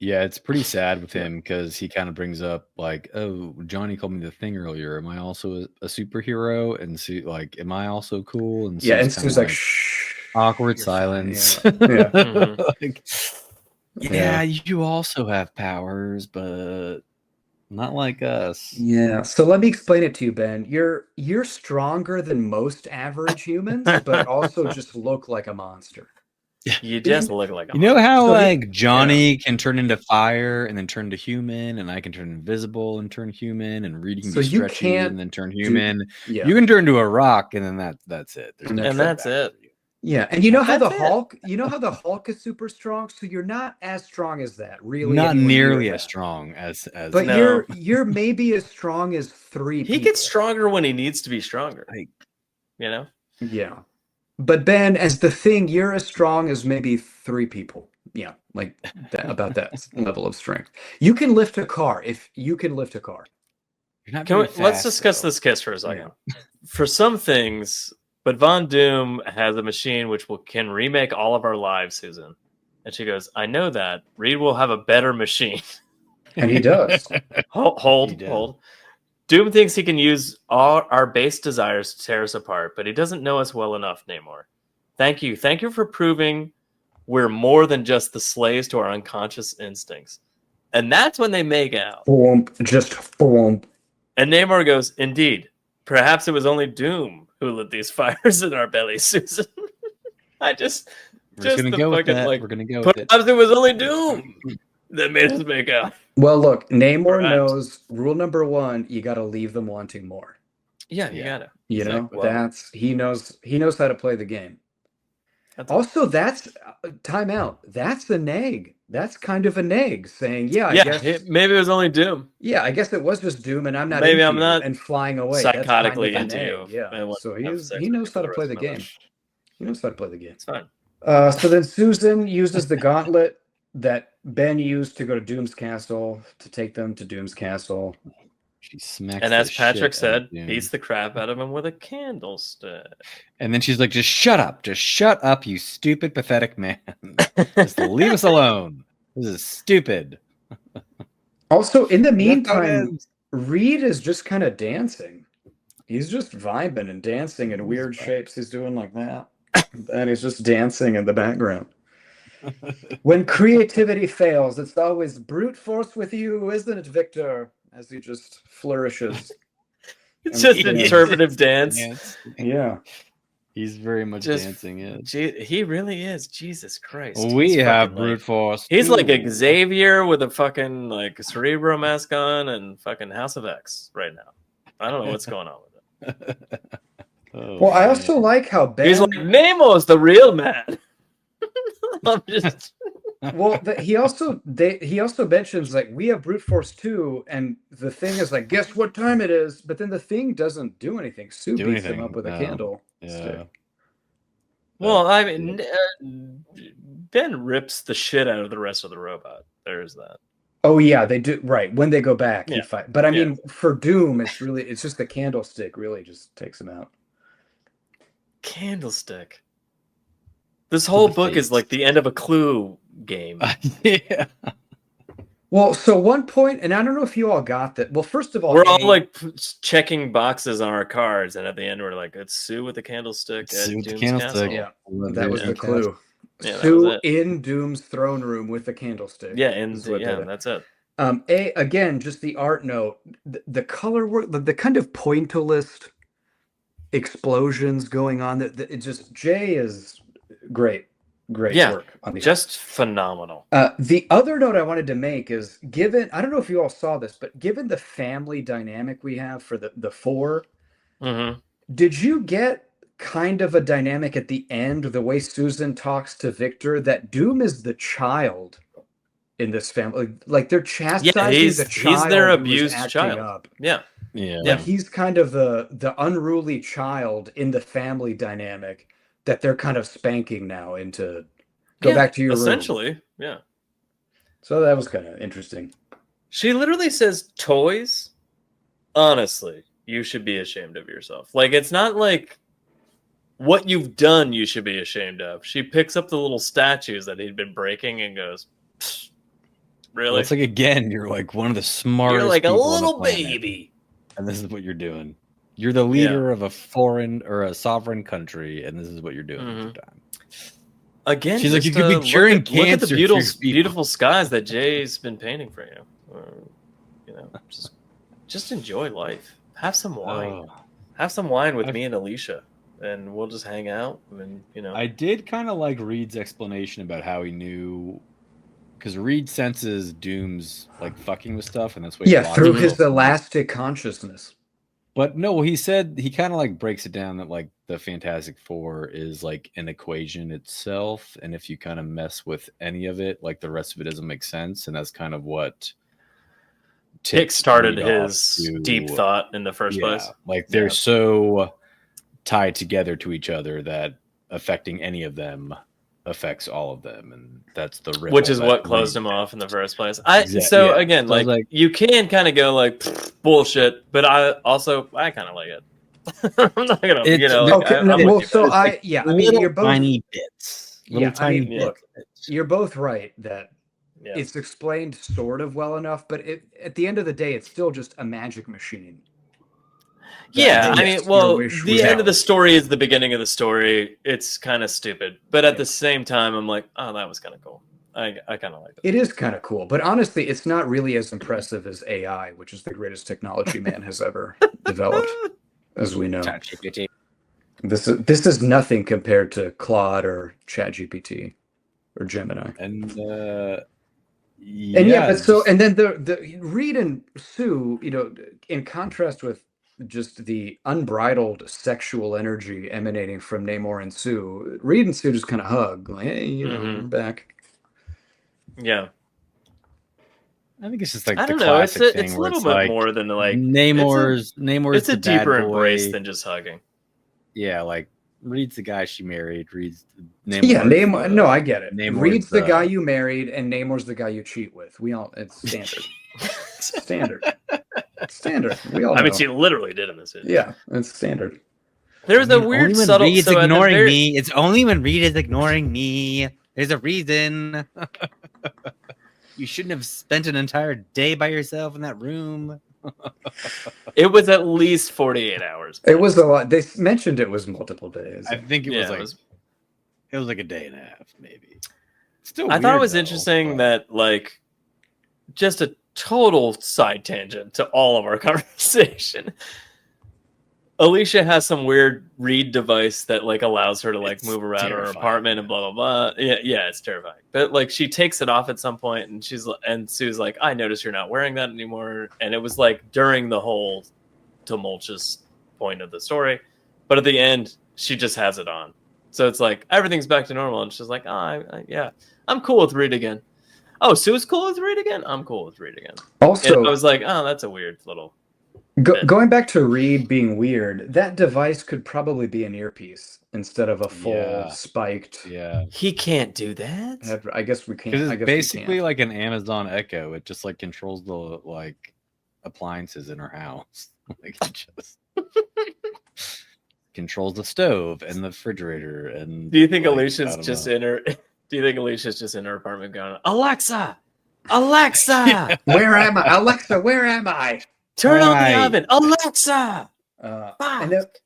Yeah, it's pretty sad with him because he kind of brings up like, oh, Johnny called me the Thing earlier. Am I also a superhero? And Sue, like, am I also cool? And Sue's and Sue's like, shh. Awkward silence. Yeah. You also have powers, but not like us. Yeah. So let me explain it to you, Ben. You're stronger than most average humans, but also just look like a monster. You just look like a monster. You know how like Johnny can turn into fire and then turn to human, and I can turn invisible and turn human, and Reed can be stretchy and then turn human. You can turn to a rock, and then that's it. That's it. Yeah, and you know how the Hulk is super strong, so you're not as strong as that, really. Not nearly as strong as but you're maybe as strong as 3 people. He gets stronger when he needs to be stronger. Yeah. But Ben, as the Thing, you're as strong as maybe 3 people. Yeah, like that, about that level of strength. You can lift a car if you can lift a car. Let's discuss this kiss for a second. Yeah. For some things, but Von Doom has a machine which can remake all of our lives, Susan. And she goes, I know that. Reed will have a better machine. And he does. Hold. Doom thinks he can use all our base desires to tear us apart, but he doesn't know us well enough, Namor. Thank you for proving we're more than just the slaves to our unconscious instincts. And that's when they make out. Just boom. And Namor goes, indeed, perhaps it was only Doom who lit these fires in our bellies, Susan. We're gonna go with that. We're gonna go with it. Perhaps it was only Doom that made us make out. Well, look, Namor knows rule number 1: you got to leave them wanting more. Yeah, you gotta. You know, he knows how to play the game. Also, that's time out. That's a neg. That's kind of a neg saying, I guess maybe it was only Doom. Yeah, I guess it was just Doom, and I'm not. Maybe I'm not. And flying away psychotically into you. Yeah. So he knows how to play the game. He knows how to play the game. It's fine. So then Susan uses the gauntlet that Ben used to go to Doom's castle to take them to Doom's castle. She smacks. And as Patrick said, beats the crap out of him with a candlestick. And then she's like, just shut up, you stupid, pathetic man. Just leave us alone. This is stupid. Also, in the meantime, Reed is just kind of dancing. He's just vibing and dancing in weird shapes. He's doing like that. And he's just dancing in the background. When creativity fails, it's always brute force with you, isn't it, Victor? As he just flourishes. It's just an interpretive dance. Yeah. He's very much dancing. He really is. Jesus Christ. We have brute force. He's like Xavier with a fucking like Cerebro mask on and fucking House of X right now. I don't know what's going on with it. I also like how Ben... He's like, Nemo's the real man. I'm just Well, he also mentions like we have brute force too, and the thing is like, guess what time it is? But then the thing doesn't do anything. Sue Do beats him anything, up with a no. candle Yeah. stick. well, I mean, Ben rips the shit out of the rest of the robot. There's that. Oh yeah, they do right when they go back. He Yeah. fight, but I Yeah. mean, for Doom, it's just the candlestick really just takes him out. Candlestick. This whole the book is face. like the end of a Clue game. Yeah. Well, so one point, and I don't know if you all got that. Well, first of all, We're all like checking boxes on our cards, and at the end, we're like, "It's Sue with the candlestick at Sue with the Doom's candlestick. castle." yeah, that was the clue. Yeah, that Sue was it. in Doom's throne room with the candlestick. Yeah, and is what yeah, did it. that's it. Again, just the art note, the color work, the kind of pointillist explosions going on. That it just Jay is great Yeah, work on the just phenomenal. The other note I wanted to make is given I don't know if you all saw this, but given the family dynamic we have for the four, Mm-hmm. did you get kind of a dynamic at the end, the way Susan talks to Victor, that Doom is the child in this family, like they're chastising the child. He's their who is abused acting child. up. Yeah. Like he's kind of the unruly child in the family dynamic that they're kind of spanking now into go back to your essentially room. Yeah. So that was kind of interesting. She literally says, "Toys, honestly, you should be ashamed of yourself." Like, it's not like what you've done you should be ashamed of. She picks up the little statues that he'd been breaking and goes, "Really?" Well, it's like, again, you're like one of the smartest. You're like a people on the little planet, baby, and this is what you're doing. You're the leader of a foreign or a sovereign country, and this is what you're doing with your time. Again, she's like, you could be curing look at the cancer. beautiful skies that Jay's been painting for you. You know, just enjoy life. Have some wine. Have some wine with me and Alicia, and we'll just hang out. And I did kind of like Reed's explanation about how he knew, because Reed senses Doom's like fucking with stuff, and that's why through his elastic consciousness. But no, he said he kind of like breaks it down that like the Fantastic Four is like an equation itself, and if you kind of mess with any of it, like the rest of it doesn't make sense, and that's kind of what started his deep thought in the first place. Like they're so tied together to each other that affecting any of them affects all of them, and that's the ripple, which is what closed him off in the first place. Again, so like you can kind of go like bullshit, but I kind of like it. I'm not gonna, you're both tiny bits. You're both right that it's explained sort of well enough, but at the end of the day, it's still just a magic machine. Yeah, I mean, well, the end of the story is the beginning of the story. It's kind of stupid, but at the same time, I'm like, oh, that was kind of cool. I kind of like it. It is kind of cool, but honestly, it's not really as impressive as AI, which is the greatest technology man has ever developed, as we know. This is nothing compared to Claude or ChatGPT or Gemini. And then the Reed and Sue, in contrast with just the unbridled sexual energy emanating from Namor and Sue, Reed and Sue just kind of hug, like, hey, we're back. Yeah, I think it's just like I don't the know. classic thing It's a where little it's bit like more than like Namor's. It's a the bad deeper boy. embrace than just hugging. Yeah, like Reed's the guy she married. Reed's Namor. Yeah, Namor. No, I get it. Namor's Reed's the guy you married, and Namor's the guy you cheat with. It's standard. Standard. We all know. I mean, she literally did in this. Yeah, it's standard. There's a weird subtle. Reed's ignoring me. It's only when Reed is ignoring me. There's a reason. You shouldn't have spent an entire day by yourself in that room. It was at least 48 hours. It was a lot. They mentioned it was multiple days. I think it was like a day and a half, maybe. Still, I thought it was interesting that like just a total side tangent to all of our conversation. Alicia has some weird Reed device that like allows her to like move around her apartment and blah blah blah. Yeah, it's terrifying. But like she takes it off at some point, and Sue's like, "I notice you're not wearing that anymore." And it was like during the whole tumultuous point of the story, but at the end, she just has it on, So it's like everything's back to normal, and she's like, yeah, I'm cool with Reed again. Oh, Sue's cool with Reed again. I'm cool with Reed again. Also, and I was like, oh, that's a weird little. Going back to Reed being weird, that device could probably be an earpiece instead of a full spiked. Yeah, he can't do that. I guess we can't. Because I it's guess basically we can't. like an Amazon Echo. It just like controls the like appliances in her house. Like it just controls the stove and the refrigerator. And Do you think like, Alicia's just in her? Do you think Alicia's just in her apartment going, Alexa, Where am I, Alexa? Where am I? turn on the oven, Alexa.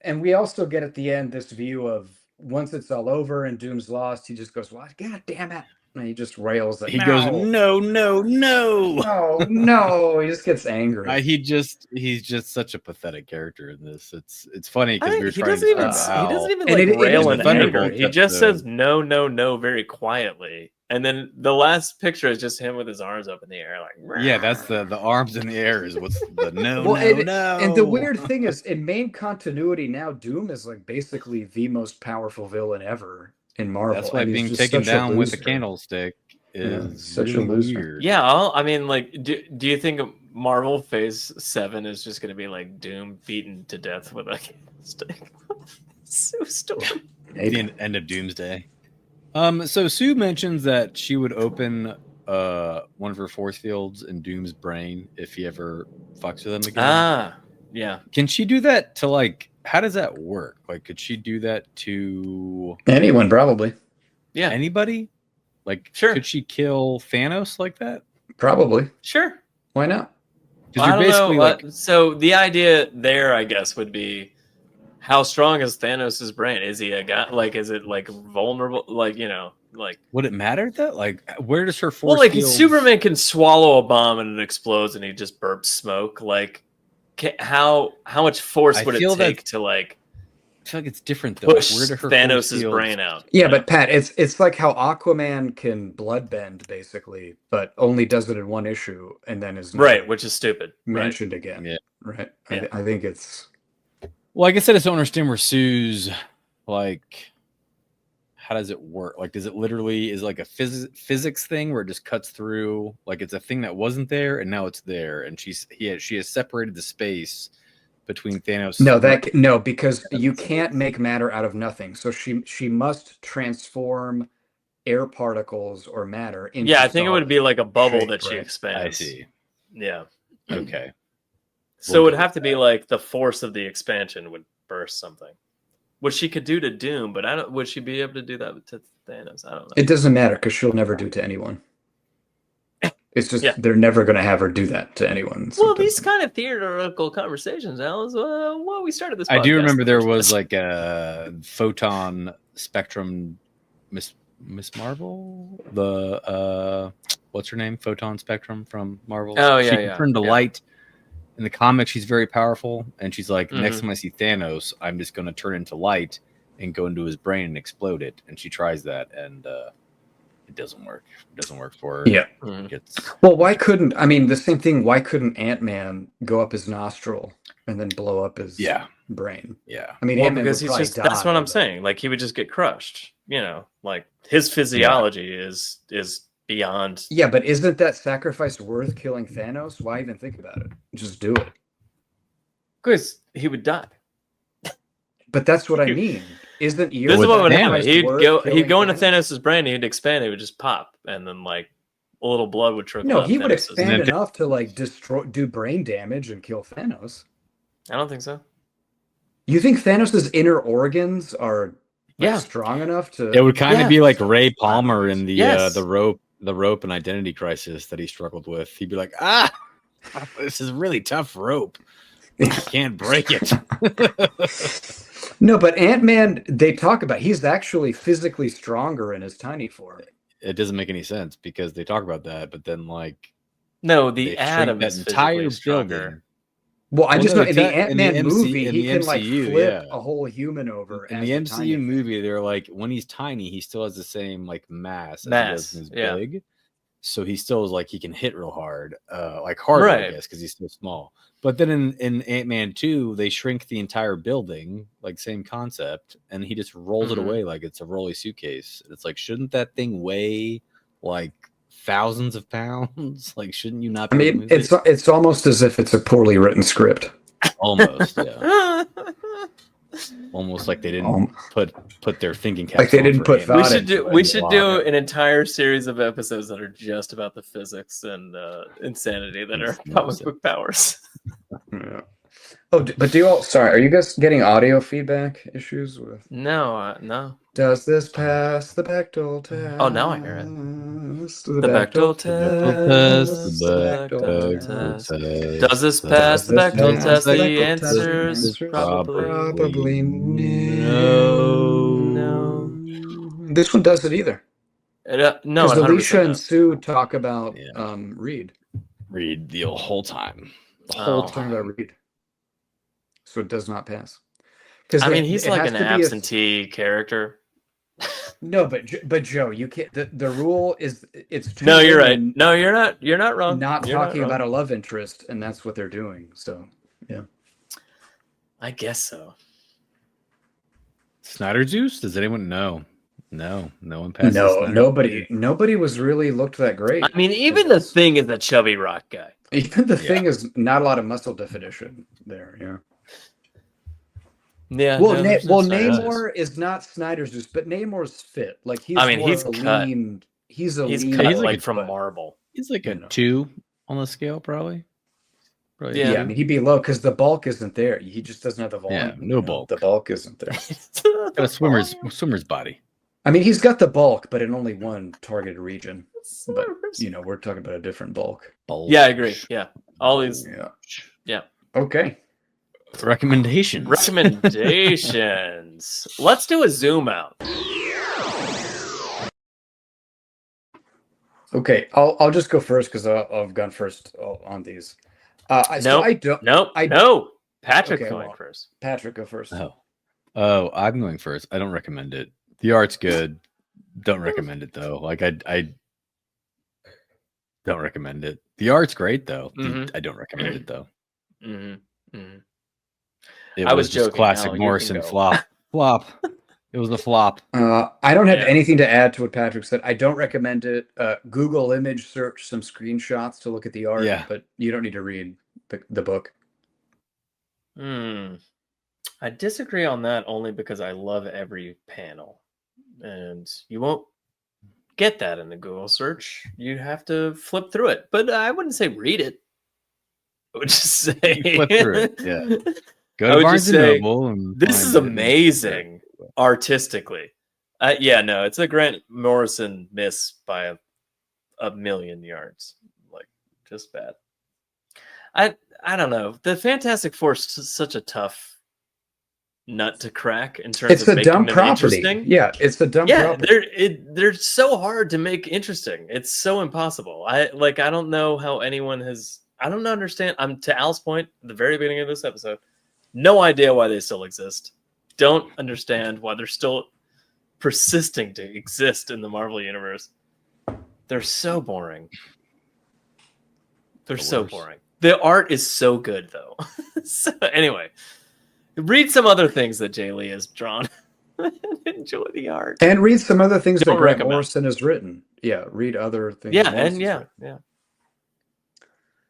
And we also get at the end this view of once it's all over and Doom's lost, he just goes, "What? God damn it!" And he just rails at. He goes, "No, no, no, no, no!" He just gets angry. he's just such a pathetic character in this. It's funny because he doesn't even like rail in anger. He just says no, no, no very quietly. And then the last picture is just him with his arms up in the air, like yeah, that's the arms in the air is what's the no. And the weird thing is, in main continuity now, Doom is like basically the most powerful villain ever in Marvel. That's why being taken down with a candlestick is such really a loser. weird. Yeah, I mean, like, do you think Marvel Phase 7 is just going to be like Doom beaten to death with a candlestick? So stupid. The end of Doomsday. So Sue mentions that she would open one of her force fields in Doom's brain if he ever fucks with him again. Yeah. Can she do that to like? How does that work? Like, could she do that to anyone? Probably. Yeah. Anybody? Like, sure. Could she kill Thanos like that? Probably. Sure. Why not? Well, I don't know. Like, so the idea there, I guess, would be. How strong is Thanos' brain? Is he a guy? Like, is it like vulnerable? Like, you know, like. Would it matter though? Like, where does her force? Well, like fields... Superman can swallow a bomb and it explodes and he just burps smoke. Like, how much force would it take to like? I feel like it's different though. Push Thanos' brain out. Yeah, but Pat, it's like how Aquaman can bloodbend basically, but only does it in one issue and then is right, which is stupid. Mentioned again. Yeah, right. Yeah. I think it's. Well, I guess I just don't understand where Sue's like. How does it work? Like, does it literally is it like a physics thing where it just cuts through? Like, it's a thing that wasn't there and now it's there, and she has separated the space between Thanos. No, because you can't make matter out of nothing. So she must transform air particles or matter into. Yeah, I think it would be like a bubble that she expands. I see. Yeah. Okay. So it would have to be like the force of the expansion would burst something, which she could do to Doom, but would she be able to do that to Thanos? I don't know. It doesn't matter because she'll never do it to anyone. It's just they're never going to have her do that to anyone. Well, these kind of theoretical conversations, Alice. Well, we started this. I do remember there was like a photon spectrum, Miss Marvel, the what's her name? Photon spectrum from Marvel. Oh yeah, she can turn to light. In the comics, she's very powerful, and she's like, next time I see Thanos, I'm just going to turn into light and go into his brain and explode it. And she tries that, and it doesn't work. It doesn't work for her. Yeah. Well, why couldn't, I mean, the same thing, why couldn't Ant-Man go up his nostril and then blow up his brain? Yeah. I mean, Ant-Man because he's just, that's what I'm saying. Like, he would just get crushed. You know, like, his physiology is beyond. Yeah, but isn't that sacrifice worth killing Thanos? Why even think about it? Just do it. Because he would die. But that's what I mean. Isn't you? This is what would happen. He'd go into Thanos' brain, he'd expand, it would just pop, and then like a little blood would trickle. No, he would expand enough to like do brain damage and kill Thanos. I don't think so. You think Thanos' inner organs are strong enough to? It would kind of be like Ray Palmer in the rope and Identity Crisis that he struggled with. He'd be like, this is really tough rope. I can't break it. No, but Ant-Man, they talk about he's actually physically stronger in his tiny form. It doesn't make any sense because they talk about that, but then like the Atom is entire stronger. Well, I just know in the Ant-Man movie, he can like flip a whole human over. In the MCU movie, they're like when he's tiny, he still has the same like mass as he does when he's big. so he still is like he can hit real hard, like harder, I Right. guess, because he's still small. But then in Ant-Man 2, they shrink the entire building, like same concept, and he just rolls it Mhm. away like it's a rolly suitcase. It's like, shouldn't that thing weigh like thousands of pounds? Like, shouldn't you not I be able mean, to move it? it's almost as if it's a poorly written script. Almost, yeah. Almost like they didn't Um, put their thinking caps Like they on do for put Ant-Man. We thought should into do it. we should do Wow. an entire series of episodes that are just about the physics and insanity that are Makes no comic sense. book powers. Yeah. Oh, but do you all? Sorry, are you guys getting audio feedback issues with? No, no. Does this pass the Bechdel test? Oh, now I hear it. The The Bechdel test, The the Bechdel Bechdel test. test. Does this pass the Does this Bechdel pass test? the The Bechdel test? answer's probably Probably no. This one doesn't either. no. Because 100% Alicia and no. Sue talk about Yeah. Reed. Read the whole time. The Oh. whole Talking time. about Reed. So it does not pass. Because I mean, he's it like has an to be absentee character. No, but Joe, you can't. The rule is it's two No, you're right. women No, you're not. You're not wrong. not You're talking not about wrong. a love interest, and that's what they're doing. So yeah. I guess so. Snyder Juice? Does anyone know? No one passes. No, Snyder nobody was really looked that great. I mean, even the Thing is a chubby rock guy. Even the Yeah. thing is not a lot of muscle definition there. Yeah. Yeah. Well, no, there's no Snyder Juice. Namor is not Snyder's Juice, but Namor's fit. Like he's. I mean, more he's a cut. lean. He's a He's lean. cut he's like like a- from but- marble. He's like a You know. 2 on the scale, probably. Probably Yeah. Yeah, I mean he'd be low because the bulk isn't there. He just doesn't have the volume. Yeah, no you know? bulk. The bulk isn't there. got a swimmer's body. I mean, he's got the bulk, but in only one targeted region. But you know, we're talking about a different bulk. Yeah, I agree. Yeah, all these Yeah. Yeah. Okay. Recommendations. recommendations. Let's do a zoom out. Okay. I'll just go first because I've gone first on these. So I don't. Nope. I- No. Patrick's Okay, going well. first. Patrick, go first. Oh, I'm going first. I don't recommend it. The art's good. Don't recommend it though. Like I don't recommend it. The art's great though. Mhm. I don't recommend it though. Mm-hmm. Mm-hmm. It I was just joking. classic Al, you can Morrison go. flop. It was a flop. I don't have Yeah. anything to add to what Patrick said. I don't recommend it. Google image search some screenshots to look at the art, Yeah. but you don't need to read the book. I disagree on that only because I love every panel, and you won't get that in the Google search. You have to flip through it, but I wouldn't say read it. I would just say Flip through it, yeah. Go I to would Barnes just and say, Noble and This find is it and- amazing artistically. Yeah, no, it's a Grant Morrison miss by a million yards. Like, just bad. I don't know. The Fantastic Four is such a tough nut to crack in terms It's of a making dumb them property. interesting. Yeah, it's a dumb Yeah, property. they're so hard to make interesting. It's so impossible. I don't know how anyone has. I don't understand. I'm to Al's point at the very beginning of this episode. No idea why they still exist. Don't understand why they're still persisting to exist in the Marvel universe. They're so boring. They're so worst. boring. The art is so good though. So anyway, read some other things that Jay Lee has drawn. Enjoy the art. And read some other things Don't that Grant recommend. Morrison has written. Yeah, read other things. Yeah, Morrison's and yeah, written. yeah.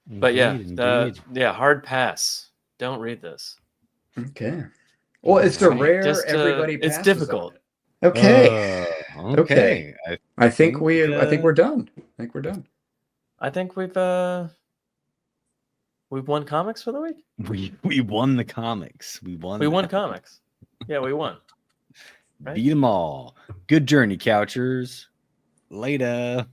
But yeah, Indeed. yeah, hard pass. Don't read this. Okay. Well, it's a Right, rare. just, Everybody. it's passes difficult. on it. Okay. Okay. I think we're done. I think we've won comics for the week. We won the comics. We won Comics. Yeah, we won. Right? Beat them all. Good journey, Couchers. Later.